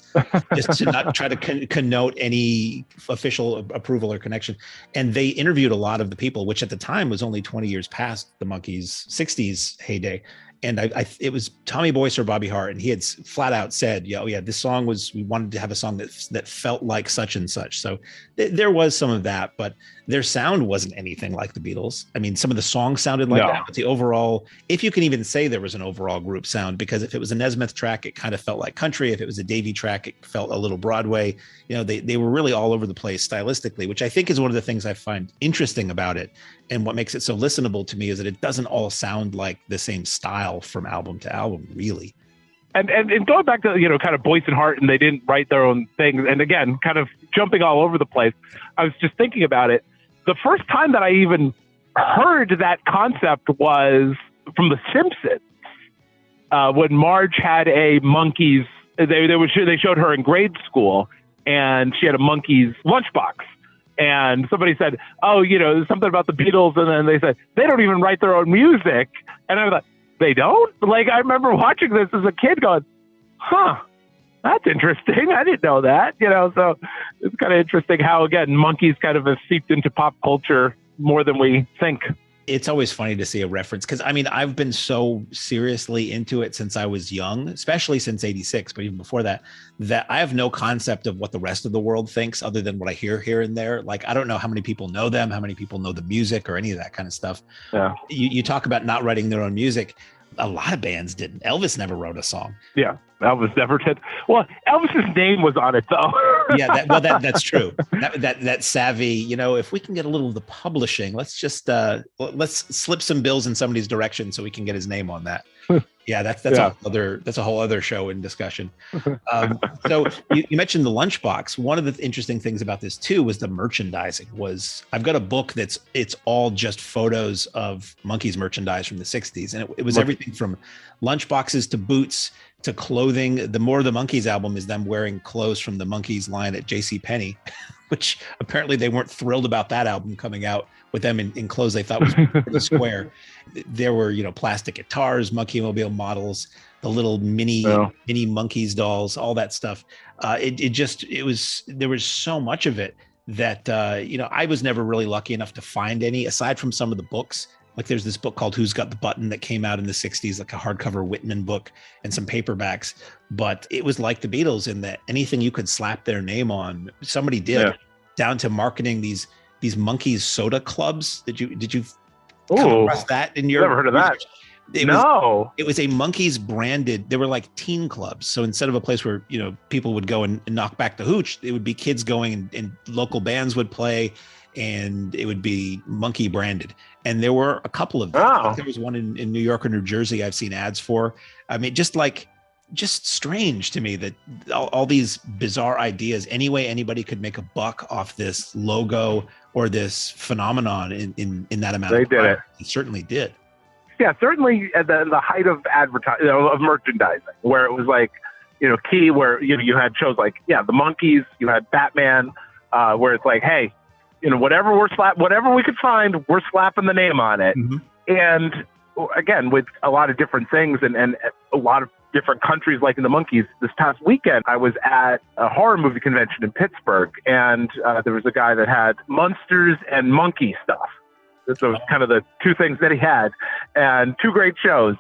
just to not try to connote any official approval or connection. And they interviewed a lot of the people, which at the time was only 20 years past the Monkees' 60s heyday. And it was Tommy Boyce or Bobby Hart, and he had flat out said, this song we wanted to have a song that felt like such and such. So there was some of that, but their sound wasn't anything like the Beatles. Some of the songs sounded like that, but the overall, if you can even say there was an overall group sound, because if it was a Nesmith track, it kind of felt like country. If it was a Davy track, it felt a little Broadway. They were really all over the place stylistically, which I think is one of the things I find interesting about it. And what makes it so listenable to me is that it doesn't all sound like the same style from album to album, really. And going back to, kind of Boyce and Hart, and they didn't write their own things. And again, kind of jumping all over the place. I was just thinking about it. The first time that I even heard that concept was from The Simpsons, when Marge had a Monkees. They showed her in grade school, and she had a Monkees lunchbox. And somebody said, there's something about the Beatles. And then they said, they don't even write their own music. And I was like, they don't? Like, I remember watching this as a kid going, that's interesting. I didn't know that, so it's kind of interesting how, again, Monkees kind of have seeped into pop culture more than we think. It's always funny to see a reference, because I've been so seriously into it since I was young, especially since 86, but even before that I have no concept of what the rest of the world thinks other than what I hear here and there. Like, I don't know how many people know them, how many people know the music or any of that kind of stuff. Yeah. You talk about not writing their own music. A lot of bands didn't. Elvis never wrote a song. Yeah, Elvis never did. Well, Elvis's name was on it, though. Yeah, that's true. That savvy, if we can get a little of the publishing, let's just let's slip some bills in somebody's direction so we can get his name on that. Yeah, that's a whole other show in discussion. So you mentioned the lunchbox. One of the interesting things about this too was the merchandising. I've got a book it's all just photos of Monkees merchandise from the 60s, and it was everything from lunchboxes to boots to clothing. The more the Monkees album is them wearing clothes from the Monkees line at JCPenney. which apparently they weren't thrilled about that album coming out with them in clothes they thought was pretty square. There were, plastic guitars, Monkee Mobile models, the little mini Monkees dolls, all that stuff. There was so much of it that, I was never really lucky enough to find any, aside from some of the books. Like there's this book called Who's Got the Button that came out in the 60s, like a hardcover Whitman book and some paperbacks. But it was like the Beatles in that anything you could slap their name on, somebody did, down to marketing these Monkees soda clubs. Did you come across that in your never heard of that? It was a Monkees branded. They were like teen clubs. So instead of a place where, people would go and knock back the hooch, it would be kids going and local bands would play, and it would be Monkee branded. And there were a couple of them. Oh. There was one in New York or New Jersey I've seen ads for. I mean, just strange to me that all these bizarre ideas, any way anybody could make a buck off this logo or this phenomenon in that amount of time. They did it. It certainly did. Yeah, certainly at the height of advertising, of merchandising, where it was like, key, where you had shows like the Monkees, you had Batman, where it's like, hey, whatever we could find, we're slapping the name on it. Mm-hmm. And again, with a lot of different things and a lot of different countries like in the Monkees. This past weekend, I was at a horror movie convention in Pittsburgh, and there was a guy that had Monsters and Monkee stuff. Those were kind of the two things that he had, and two great shows.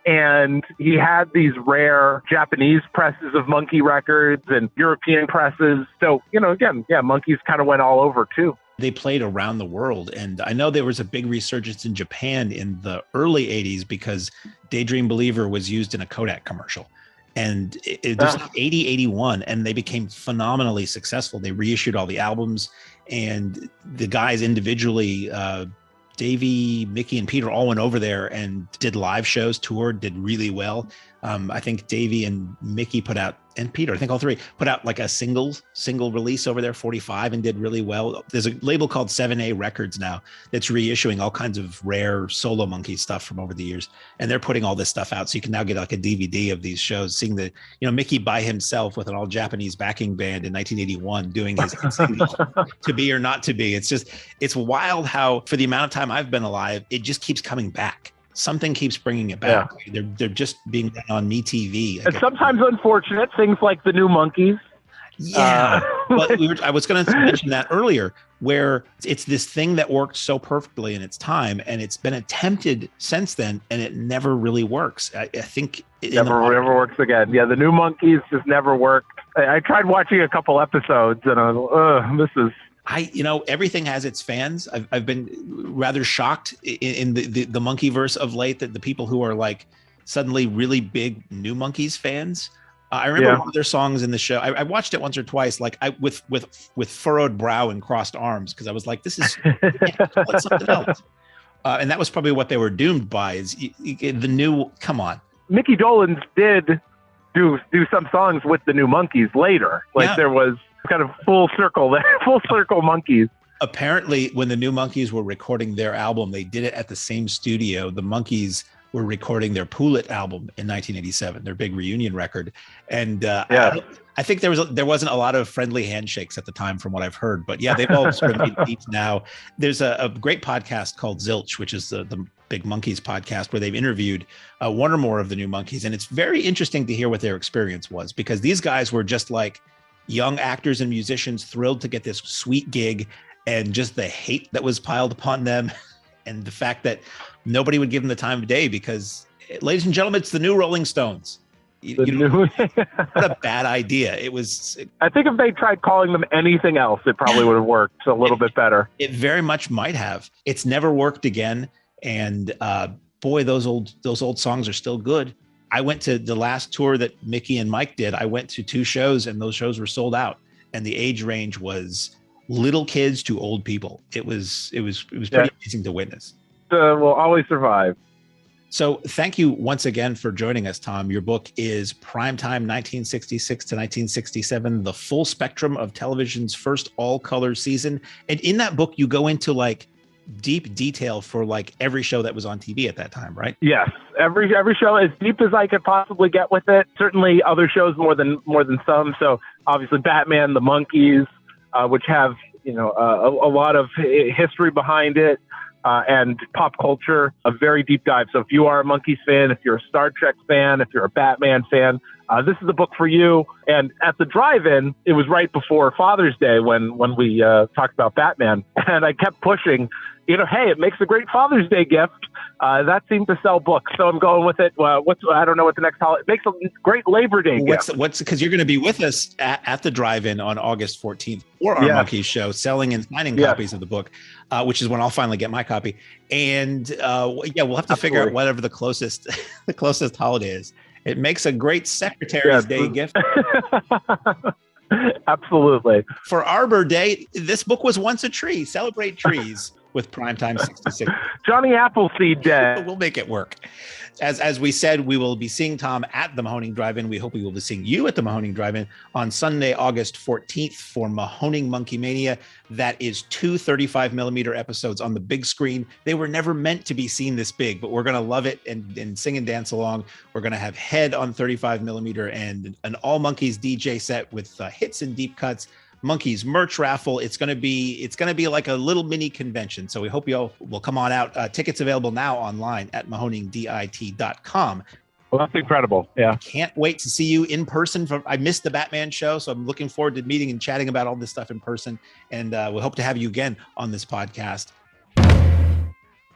And he had these rare Japanese presses of Monkee records and European presses. So, again, Monkees kind of went all over too. They played around the world. And I know there was a big resurgence in Japan in the early 80s because Daydream Believer was used in a Kodak commercial. And it was like 80, 81, and they became phenomenally successful. They reissued all the albums, and the guys individually, Davey, Mickey, and Peter all went over there and did live shows, toured, did really well. I think Davey and Mickey put out, and Peter, I think all three, put out like a single release over there, 45, and did really well. There's a label called 7A Records now that's reissuing all kinds of rare solo Monkee stuff from over the years. And they're putting all this stuff out. So you can now get like a DVD of these shows, seeing Mickey by himself with an all Japanese backing band in 1981 doing his To Be or Not to Be. It's wild how for the amount of time I've been alive, it just keeps coming back. Something keeps bringing it back. Yeah. They're just being done on MeTV. And sometimes unfortunate things like the new Monkees. Yeah, well, I was going to mention that earlier, where it's this thing that worked so perfectly in its time, and it's been attempted since then, and it never really works. I think it never works again. Yeah, the new Monkees just never worked. I tried watching a couple episodes, and I was, this is. Everything has its fans. I've been rather shocked in the Monkeyverse of late that the people who are like suddenly really big new Monkees fans. I remember one of their songs in the show. I watched it once or twice, like with furrowed brow and crossed arms, because I was like, this is something else. And that was probably what they were doomed by. Is the new? Come on, Mickey Dolenz did do some songs with the new Monkees later. There was kind of full circle Monkees. Apparently, when the new Monkees were recording their album, they did it at the same studio the Monkees were recording their Pool It album in 1987, their big reunion record. And I think there wasn't a lot of friendly handshakes at the time from what I've heard, but yeah, they've all sort of made peace now. There's a great podcast called Zilch, which is the big Monkees podcast, where they've interviewed one or more of the new Monkees. And it's very interesting to hear what their experience was, because these guys were just like young actors and musicians thrilled to get this sweet gig, and just the hate that was piled upon them, and the fact that nobody would give them the time of day because, ladies and gentlemen, it's the new Rolling Stones. What a bad idea. It was. I think if they tried calling them anything else, it probably would have worked a little bit better. It very much might have. It's never worked again. And boy, those old songs are still good. I went to the last tour that Mickey and Mike did. I went to 2 shows, and those shows were sold out. And the age range was little kids to old people. It was pretty amazing to witness. Will always survive. So thank you once again for joining us, Thom. Your book is Primetime 1966 to 1967, the full spectrum of television's first all-color season. And in that book, you go into like deep detail for like every show that was on TV at that time, right? Yes. Every show, as deep as I could possibly get with it. Certainly other shows more than some. So obviously Batman, the Monkees, which have, a lot of history behind it. And pop culture, a very deep dive. So if you are a Monkees fan, if you're a Star Trek fan, if you're a Batman fan, this is the book for you. And at the drive-in, it was right before Father's Day when we talked about Batman. And I kept pushing, hey, it makes a great Father's Day gift. That seemed to sell books, so I'm going with it. I don't know what the next holiday. It makes a great Labor Day gift. Because you're going to be with us at the drive-in on August 14th for our Monkees show, selling and signing copies of the book, which is when I'll finally get my copy. And we'll have to figure out whatever the closest holiday is. It makes a great Secretary's Day gift. Absolutely. For Arbor Day, this book was once a tree. Celebrate trees with Primetime 66. Johnny Appleseed Day. We'll make it work. As we said, we will be seeing Thom at the Mahoning Drive-In. We hope we will be seeing you at the Mahoning Drive-In on Sunday, August 14th for Mahoning Monkee Mania. That is 2 35mm episodes on the big screen. They were never meant to be seen this big, but we're going to love it and sing and dance along. We're going to have Head on 35mm and an all Monkees DJ set with hits and deep cuts. Monkees merch raffle. It's going to be like a little mini convention. So we hope you all will come on out. Tickets available now online at mahoningdit.com. Well, that's incredible. Yeah. I can't wait to see you in person. I missed the Batman show, so I'm looking forward to meeting and chatting about all this stuff in person. And we hope to have you again on this podcast.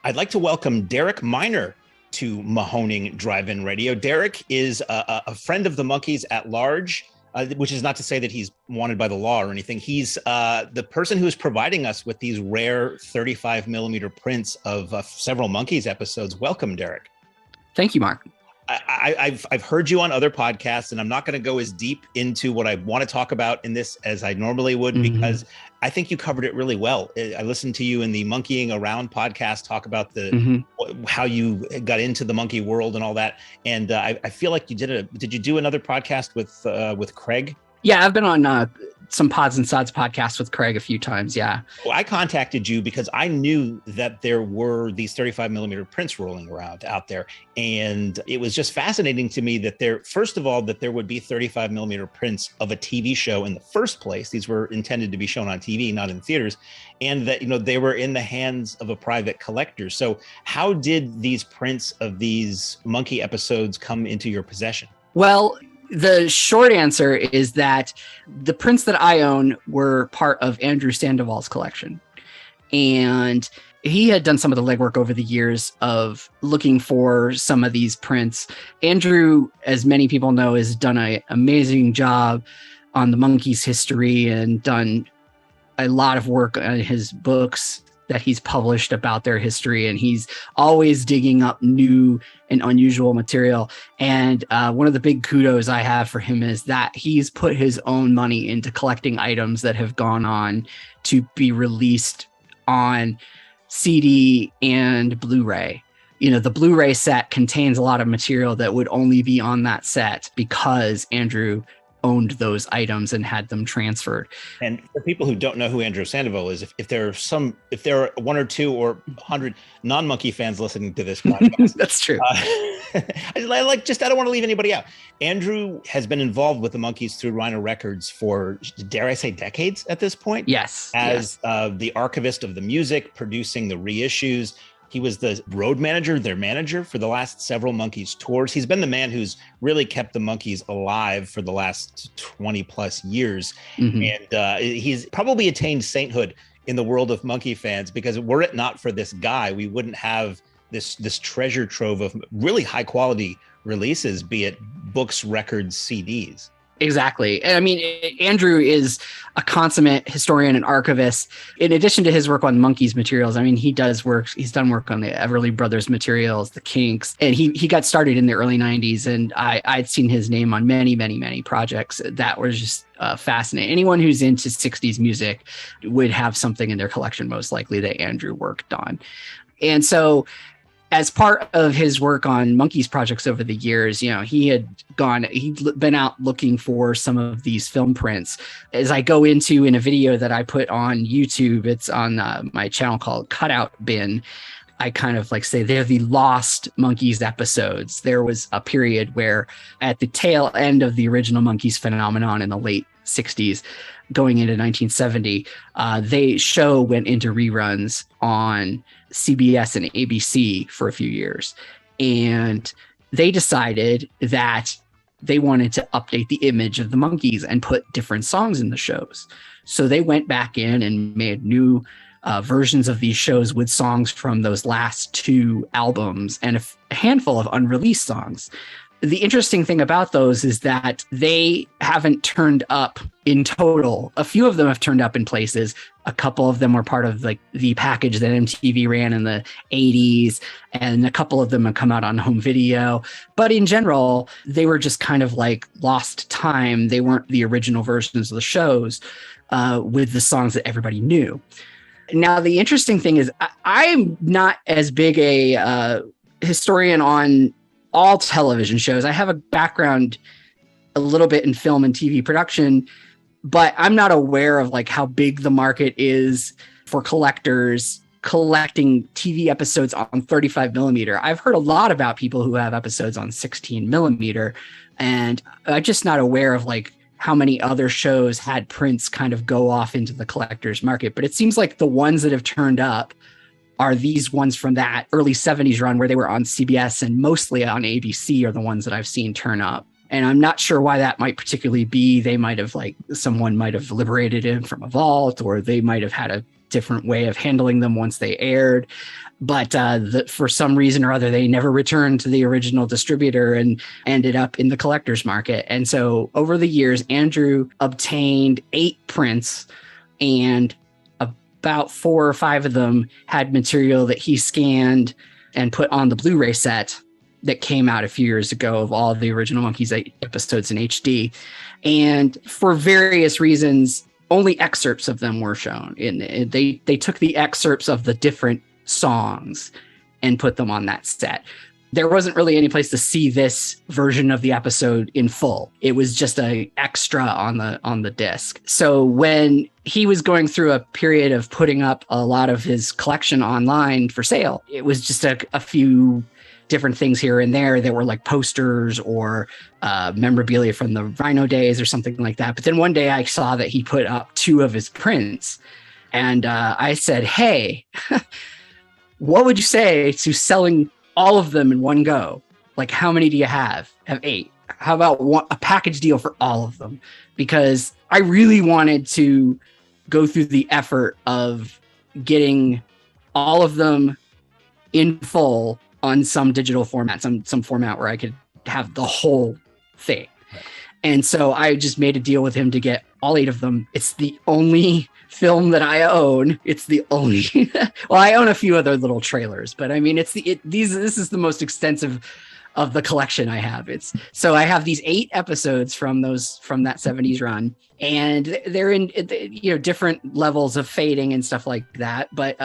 I'd like to welcome Derek Miner to Mahoning Drive-In Radio. Derek is a friend of the Monkees at large. Which is not to say that he's wanted by the law or anything. He's the person who is providing us with these rare 35mm prints of several Monkees episodes. Welcome, Derek. Thank you, Mark. I've heard you on other podcasts, and I'm not going to go as deep into what I want to talk about in this as I normally would, because I think you covered it really well. I listened to you in the Monkeying Around podcast talk about how you got into the monkey world and all that. And I feel like you did you do another podcast with Craig? Yeah, I've been on some Pods and Sods podcasts with Craig a few times. Yeah. Well, I contacted you because I knew that there were these 35mm prints rolling around out there. And it was just fascinating to me that there would be 35mm prints of a TV show in the first place. These were intended to be shown on TV, not in theaters. And that, they were in the hands of a private collector. So how did these prints of these Monkee episodes come into your possession? Well, the short answer is that the prints that I own were part of Andrew Sandoval's collection. And he had done some of the legwork over the years of looking for some of these prints. Andrew, as many people know, has done an amazing job on the Monkees history and done a lot of work on his books that he's published about their history, and he's always digging up new and unusual material. And one of the big kudos I have for him is that he's put his own money into collecting items that have gone on to be released on CD and Blu-ray. The Blu-ray set contains a lot of material that would only be on that set because Andrew owned those items and had them transferred. And for people who don't know who Andrew Sandoval is, if there are 1 or 2 or 100 non-Monkee fans listening to this podcast, that's true. I don't want to leave anybody out. Andrew has been involved with the Monkees through Rhino Records for, dare I say, decades at this point. Yes. As the archivist of the music, producing the reissues. He was the road manager, their manager, for the last several Monkees tours. He's been the man who's really kept the Monkees alive for the last 20 plus years. And he's probably attained sainthood in the world of Monkee fans, because were it not for this guy, we wouldn't have this treasure trove of really high quality releases, be it books, records, CDs. Exactly. I mean, Andrew is a consummate historian and archivist. In addition to his work on Monkees materials, I mean, he's done work on the Everly Brothers materials, the Kinks, and he got started in the early 90s. And I'd seen his name on many, many, many projects that were just fascinating. Anyone who's into 60s music would have something in their collection, most likely, that Andrew worked on. And so, as part of his work on Monkees projects over the years, he'd been out looking for some of these film prints. As I go into in a video that I put on YouTube, it's on my channel called Cutout Bin. I kind of like say they're the lost Monkees episodes. There was a period where at the tail end of the original Monkees phenomenon in the late 60s, going into 1970, they show went into reruns on CBS and ABC for a few years. And they decided that they wanted to update the image of the Monkees and put different songs in the shows. So they went back in and made new versions of these shows with songs from those last two albums and a handful of unreleased songs. The interesting thing about those is that they haven't turned up in total. A few of them have turned up in places. A couple of them were part of like the package that MTV ran in the 80s, and a couple of them have come out on home video. But in general, they were just kind of like lost time. They weren't the original versions of the shows with the songs that everybody knew. Now, the interesting thing is I'm not as big a historian on all television shows. I have a background a little bit in film and TV production, but I'm not aware of like how big the market is for collectors collecting TV episodes on 35 millimeter. I've heard a lot about people who have episodes on 16 millimeter, and I'm just not aware of like how many other shows had prints kind of go off into the collector's market. But it seems like the ones that have turned up are these ones from that early 70s run where they were on CBS and mostly on ABC are the ones that I've seen turn up. And I'm not sure why that might particularly be. They might have like, someone might have liberated him from a vault, or they might have had a different way of handling them once they aired. But for some reason or other, they never returned to the original distributor and ended up in the collector's market. And so over the years, Andrew obtained 8 prints, and about 4 or 5 of them had material that he scanned and put on the Blu-ray set that came out a few years ago of all of the original Monkees episodes in HD. And for various reasons, only excerpts of them were shown. They took the excerpts of the different songs and put them on that set. There wasn't really any place to see this version of the episode in full. It was just an extra on the disc. So when he was going through a period of putting up a lot of his collection online for sale, it was just a few different things here and there that were like posters or memorabilia from the Rhino days or something like that. But then one day I saw that he put up 2 of his prints, and I said, hey, what would you say to selling all of them in one go? Like, how many do you have? I have 8. How about a package deal for all of them? Because I really wanted to go through the effort of getting all of them in full on some digital format, some format where I could have the whole thing. And so I just made a deal with him to get all 8 of them. It's the only film that I own. It's the only, well, I own a few other little trailers, but I mean, this is the most extensive of the collection I have. So I have these 8 episodes from that 70s run, and they're in, different levels of fading and stuff like that. But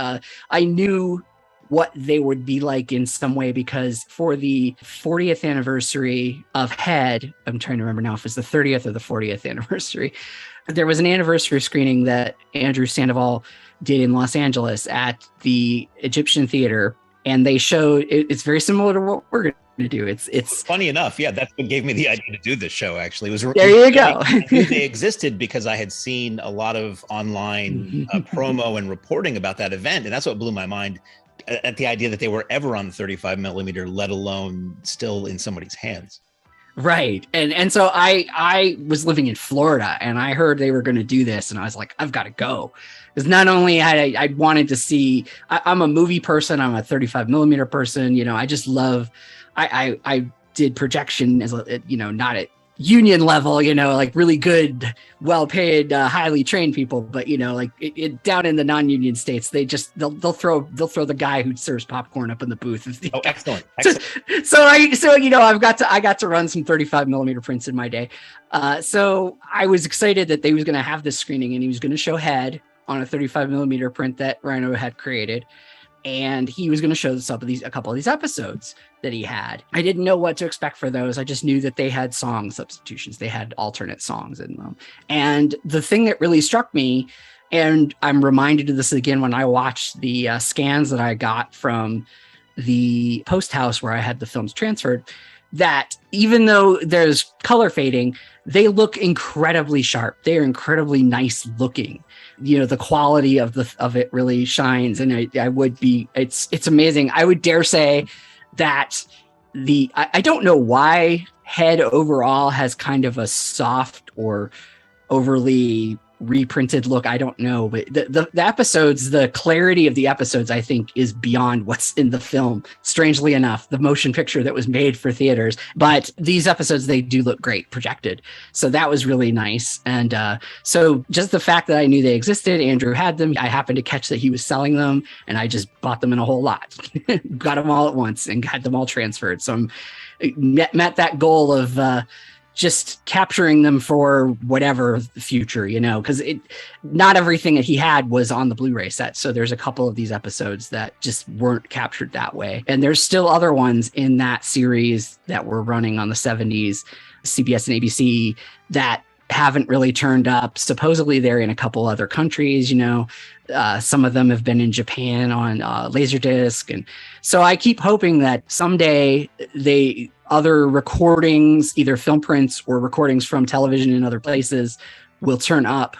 I knew what they would be like in some way, because for the 40th anniversary of Head, I'm trying to remember now if it's the 30th or the 40th anniversary, there was an anniversary screening that Andrew Sandoval did in Los Angeles at the Egyptian Theater, and they showed it's very similar to what we're going to do. It's funny enough, yeah, that's what gave me the idea to do this show. Actually, it was there you go. I knew they existed because I had seen a lot of online promo and reporting about that event, and that's what blew my mind at the idea that they were ever on 35 millimeter, let alone still in somebody's hands. Right. And so I was living in Florida, and I heard they were going to do this, and I was like, I've got to go. Because not only had I wanted to see, I'm a movie person, I'm a 35 millimeter person, I just love, I did projection as not at union level, like really good, well-paid, highly trained people, but down in the non-union states, they'll throw the guy who serves popcorn up in the booth. Oh, excellent. So I got to run some 35 millimeter prints in my day. So I was excited that they was going to have this screening, and he was going to show Head on a 35 millimeter print that Rhino had created. And he was going to show us a couple of these episodes that he had. I didn't know what to expect for those. I just knew that they had song substitutions. They had alternate songs in them. And the thing that really struck me And I'm reminded of this again when I watched the scans that I got from the post house where I had the films transferred, that even though there's color fading, they look incredibly sharp. They are incredibly nice looking. You know, the quality of it really shines. And it's amazing. I would dare say that I don't know why Head overall has kind of a soft or overly reprinted look. I don't know, but the episodes, the clarity of the episodes, I think, is beyond what's in the film. Strangely enough, the motion picture that was made for theaters, but these episodes, they do look great projected. So that was really nice. And so just the fact that I knew they existed, Andrew had them. I happened to catch that he was selling them, and I just bought them in a whole lot, got them all at once, and got them all transferred. So I met that goal of just capturing them for whatever the future, you know, because not everything that he had was on the Blu-ray set. So there's a couple of these episodes that just weren't captured that way. And there's still other ones in that series that were running on the 70s, CBS and ABC, that haven't really turned up. Supposedly they're in a couple other countries, you know. Some of them have been in Japan on Laserdisc. And so I keep hoping that someday other recordings, either film prints or recordings from television in other places, will turn up,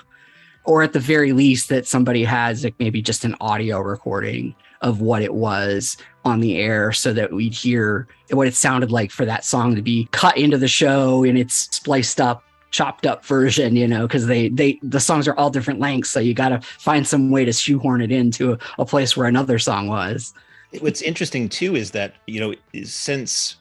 or at the very least that somebody has like maybe just an audio recording of what it was on the air, so that we'd hear what it sounded like for that song to be cut into the show in its spliced up, chopped up version, you know, because the songs are all different lengths, so you got to find some way to shoehorn it into a place where another song was. What's interesting too is that, you know, since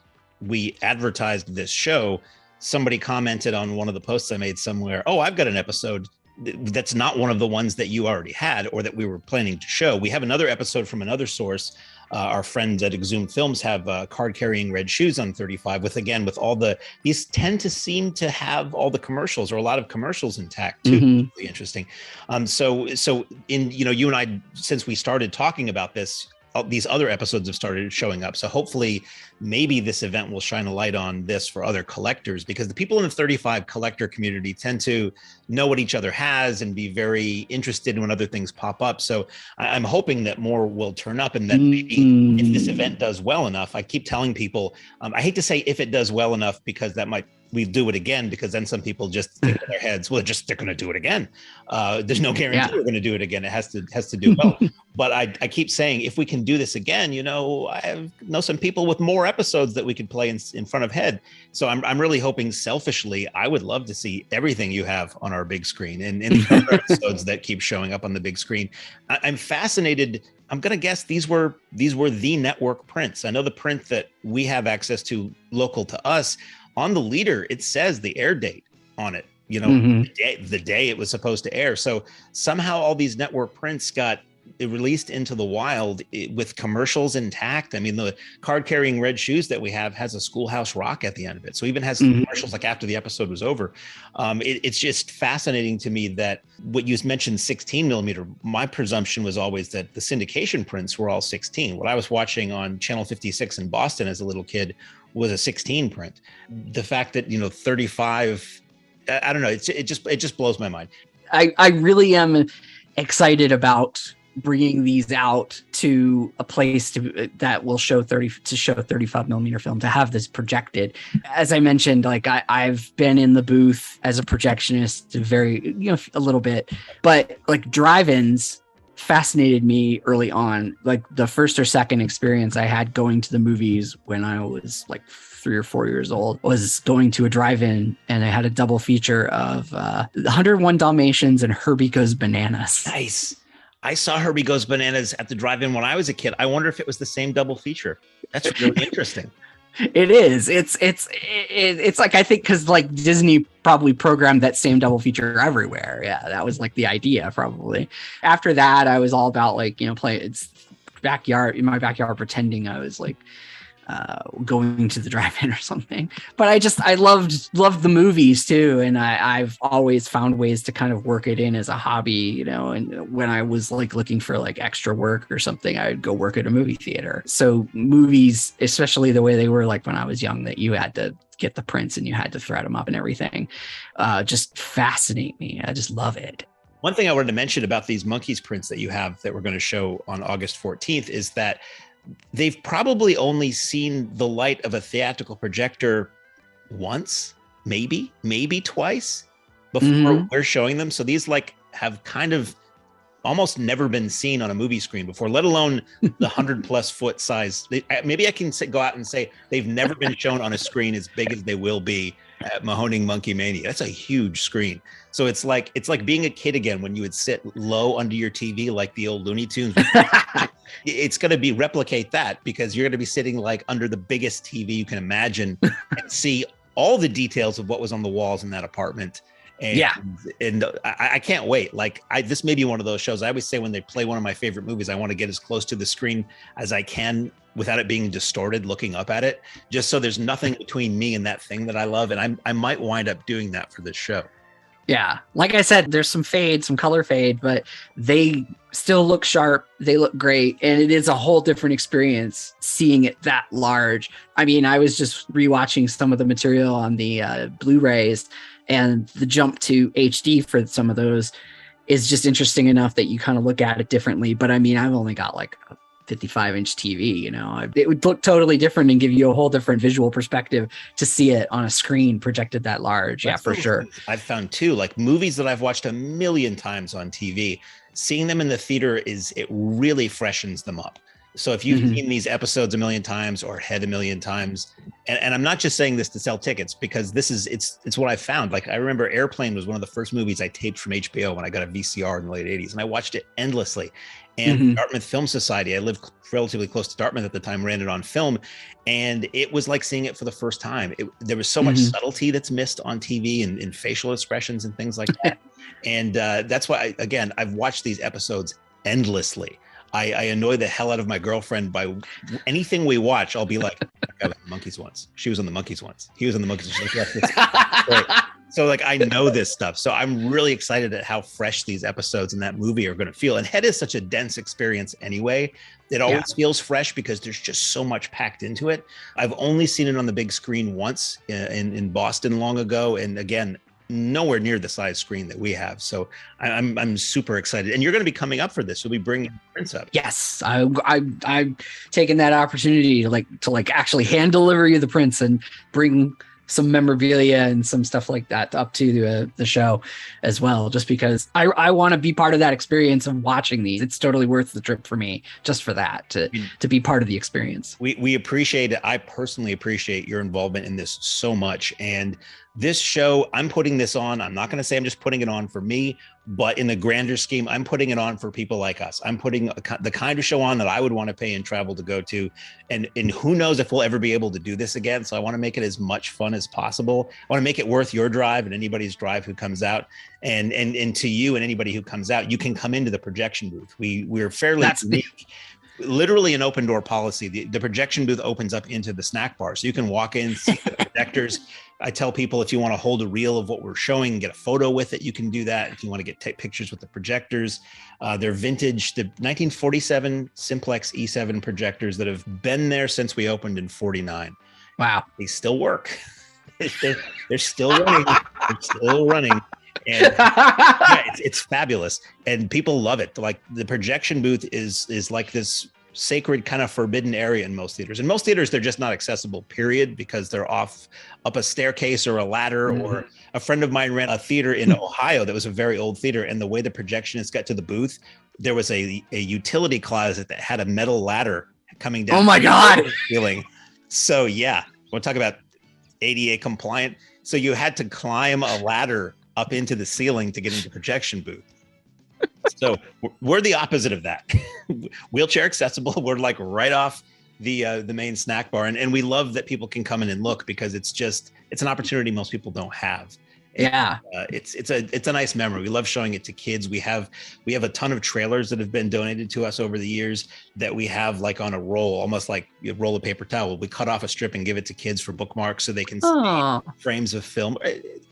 we advertised this show, somebody commented on one of the posts I made somewhere, oh, I've got an episode that's not one of the ones that you already had or that we were planning to show. We have another episode from another source. Our friends at Exhumed Films have Card Carrying Red Shoes on 35 with all these tend to seem to have all the commercials, or a lot of commercials intact too. Mm-hmm. Really interesting. So in, you know, you and I, since we started talking about this, these other episodes have started showing up. So hopefully maybe this event will shine a light on this for other collectors, because the people in the 35 collector community tend to know what each other has and be very interested when other things pop up. So I'm hoping that more will turn up, and that maybe if this event does well enough, I keep telling people, I hate to say if it does well enough, because that might, we do it again, because then some people just think in their heads, well, they're going to do it again. There's no guarantee we're going to do it again. It has to do well. But I keep saying, if we can do this again, you know, I know some people with more episodes that we could play in front of Head. So I'm really hoping, selfishly, I would love to see everything you have on our big screen and the other episodes that keep showing up on the big screen. I'm fascinated. I'm going to guess these were the network prints. I know the print that we have access to local to us, on the leader, it says the air date on it, you know, the day it was supposed to air. So somehow all these network prints got released into the wild with commercials intact. I mean, the Card Carrying Red Shoes that we have has a Schoolhouse Rock at the end of it. So even has commercials like after the episode was over. It's just fascinating to me that what you mentioned, 16 millimeter, my presumption was always that the syndication prints were all 16. What I was watching on Channel 56 in Boston as a little kid was a 16 print. The fact that, you know, 35, I don't know, it just blows my mind. I really am excited about bringing these out to a place that will show 35 millimeter film, to have this projected. As I mentioned, like I've been in the booth as a projectionist a little bit, but like drive-ins fascinated me early on. Like the first or second experience I had going to the movies when I was like 3 or 4 years old was going to a drive-in, and I had a double feature of 101 Dalmatians and Herbie Goes Bananas. Nice. I saw Herbie Goes Bananas at the drive-in when I was a kid. I wonder if it was the same double feature. That's really interesting. It is. It's like, I think because like Disney probably programmed that same double feature everywhere. Yeah, that was like the idea probably. After that, I was all about like, you know, in my backyard, pretending I was like going to the drive-in or something. But I loved the movies too, and I've always found ways to kind of work it in as a hobby, you know. And when I was like looking for like extra work or something, I would go work at a movie theater. So movies, especially the way they were like when I was young, that you had to get the prints and you had to thread them up and everything, just fascinate me. I just love it. One thing I wanted to mention about these Monkees prints that you have that we're going to show on August 14th is that they've probably only seen the light of a theatrical projector once, maybe twice before we're showing them. So these like have kind of almost never been seen on a movie screen before, let alone the 100+ foot size. Maybe I can go out and say they've never been shown on a screen as big as they will be at Mahoning Monkee Mania. That's a huge screen. So it's like being a kid again when you would sit low under your TV like the old Looney Tunes. It's going to be replicate that, because you're going to be sitting like under the biggest TV you can imagine and see all the details of what was on the walls in that apartment. And I can't wait. Like this may be one of those shows. I always say when they play one of my favorite movies, I want to get as close to the screen as I can without it being distorted looking up at it, just so there's nothing between me and that thing that I love. And I might wind up doing that for this show. Yeah. Like I said, there's some fade, some color fade, but they still look sharp. They look great. And it is a whole different experience seeing it that large. I mean, I was just rewatching some of the material on the Blu-rays, and the jump to HD for some of those is just interesting enough that you kind of look at it differently. But I mean, I've only got like a 55-inch TV, you know, it would look totally different and give you a whole different visual perspective to see it on a screen projected that large. Yeah, for sure. I've found too, like movies that I've watched a million times on TV, seeing them in the theater it really freshens them up. So if you've seen these episodes a million times or Head a million times, and I'm not just saying this to sell tickets, because it's what I found. Like I remember Airplane was one of the first movies I taped from HBO when I got a VCR in the late 80s, and I watched it endlessly. And Dartmouth Film Society, I lived relatively close to Dartmouth at the time, ran it on film, and it was like seeing it for the first time. There was so much subtlety that's missed on TV and facial expressions and things like that. And that's why, I've watched these episodes endlessly. I annoy the hell out of my girlfriend by anything we watch. I'll be like, I was on the Monkees once. She was on the Monkees once. He was on the Monkees. She's like, yes, great. So like, I know this stuff. So I'm really excited at how fresh these episodes in that movie are going to feel. And Head is such a dense experience anyway. It always feels fresh because there's just so much packed into it. I've only seen it on the big screen once in Boston long ago. And again, nowhere near the size screen that we have. So I'm super excited. And you're going to be coming up for this. You'll be bringing prints up. Yes. I'm taking that opportunity to actually hand deliver you the prints and bring some memorabilia and some stuff like that up to the show as well, just because I want to be part of that experience of watching these. It's totally worth the trip for me just for that, to be part of the experience. We appreciate it. I personally appreciate your involvement in this so much. And this show, I'm putting this on. I'm not going to say I'm just putting it on for me, but in the grander scheme, I'm putting it on for people like us. I'm putting the kind of show on that I would want to pay and travel to go to. And who knows if we'll ever be able to do this again. So I want to make it as much fun as possible. I want to make it worth your drive and anybody's drive who comes out. And to you and anybody who comes out, you can come into the projection booth. We're fairly unique. Literally an open door policy. The projection booth opens up into the snack bar. So you can walk in, see the projectors. I tell people if you want to hold a reel of what we're showing and get a photo with it, you can do that. If you want to take pictures with the projectors, they're vintage, the 1947 Simplex E7 projectors that have been there since we opened in 49. Wow. They still work. They're still running. They're still running. And it's fabulous. And people love it. Like the projection booth is like this sacred kind of forbidden area in most theaters. In most theaters, they're just not accessible, period, because they're up a staircase or a ladder. Or a friend of mine ran a theater in Ohio that was a very old theater. And the way the projectionists got to the booth, there was a utility closet that had a metal ladder coming down. Oh my God. The ceiling. So yeah, we'll talk about ADA compliant. So you had to climb a ladder up into the ceiling to get into the projection booth. So we're the opposite of that. Wheelchair accessible. We're like right off the main snack bar. And we love that people can come in and look, because it's an opportunity most people don't have. Yeah. It's a nice memory. We love showing it to kids. We have a ton of trailers that have been donated to us over the years that we have like on a roll, almost like a roll of paper towel. We cut off a strip and give it to kids for bookmarks so they can see frames of film.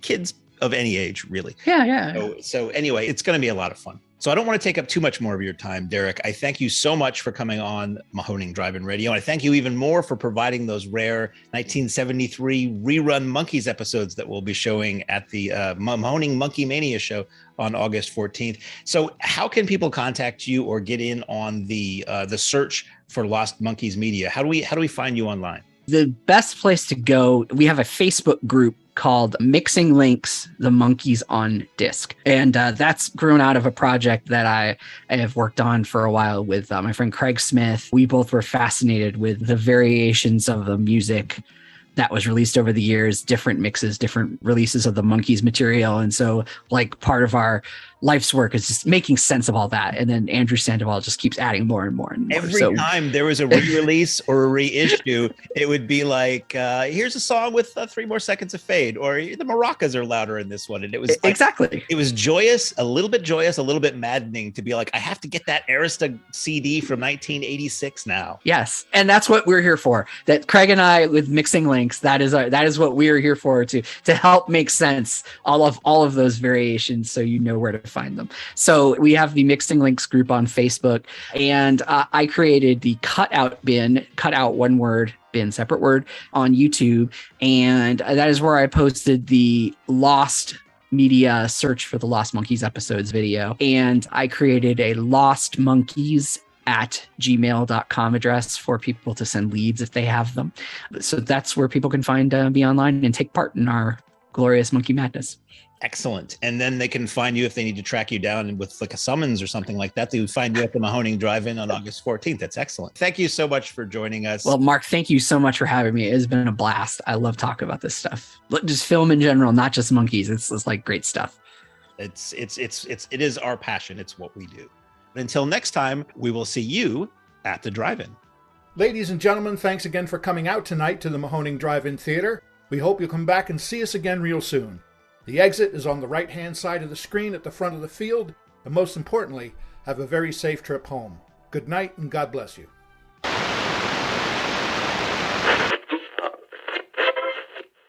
Kids of any age, really. Yeah. So anyway, it's going to be a lot of fun. So I don't want to take up too much more of your time, Derek. I thank you so much for coming on Mahoning Drive-In Radio. And I thank you even more for providing those rare 1973 rerun Monkees episodes that we'll be showing at the Mahoning Monkee Mania show on August 14th. So how can people contact you or get in on the search for Lost Monkees Media? How do we find you online? The best place to go, we have a Facebook group called Mixing Links, the Monkees on Disc. And that's grown out of a project that I have worked on for a while with my friend Craig Smith. We both were fascinated with the variations of the music that was released over the years, different mixes, different releases of the Monkees material. And so like part of our life's work is just making sense of all that. And then Andrew Sandoval just keeps adding more and more and more. Every time there was a re-release or a reissue, it would be like, here's a song with 3 more seconds of fade, or the maracas are louder in this one. And it was like, exactly. It was joyous, a little bit maddening to be like, I have to get that Arista CD from 1986 now. Yes. And that's what we're here for. That Craig and I with Mixing Links, that is what we're here for, to help make sense all of those variations so you know where to find them. So we have the Mixing Links group on Facebook, and I created the cutout one word bin, separate word, on YouTube, and that is where I posted the Lost Media search for the Lost Monkees episodes video, and I created a Lost Monkees at gmail.com address for people to send leads if they have them. So that's where people can find me online and take part in our glorious Monkee Madness. Excellent. And then they can find you if they need to track you down with like a summons or something like that. They would find you at the Mahoning Drive-In on August 14th. That's excellent. Thank you so much for joining us. Well, Mark, thank you so much for having me. It's been a blast. I love talking about this stuff. Just film in general, not just Monkees. It's like great stuff. It is our passion. It's what we do. But until next time, we will see you at the drive-in. Ladies and gentlemen, thanks again for coming out tonight to the Mahoning Drive-In Theater. We hope you'll come back and see us again real soon. The exit is on the right-hand side of the screen at the front of the field, and most importantly, have a very safe trip home. Good night and God bless you.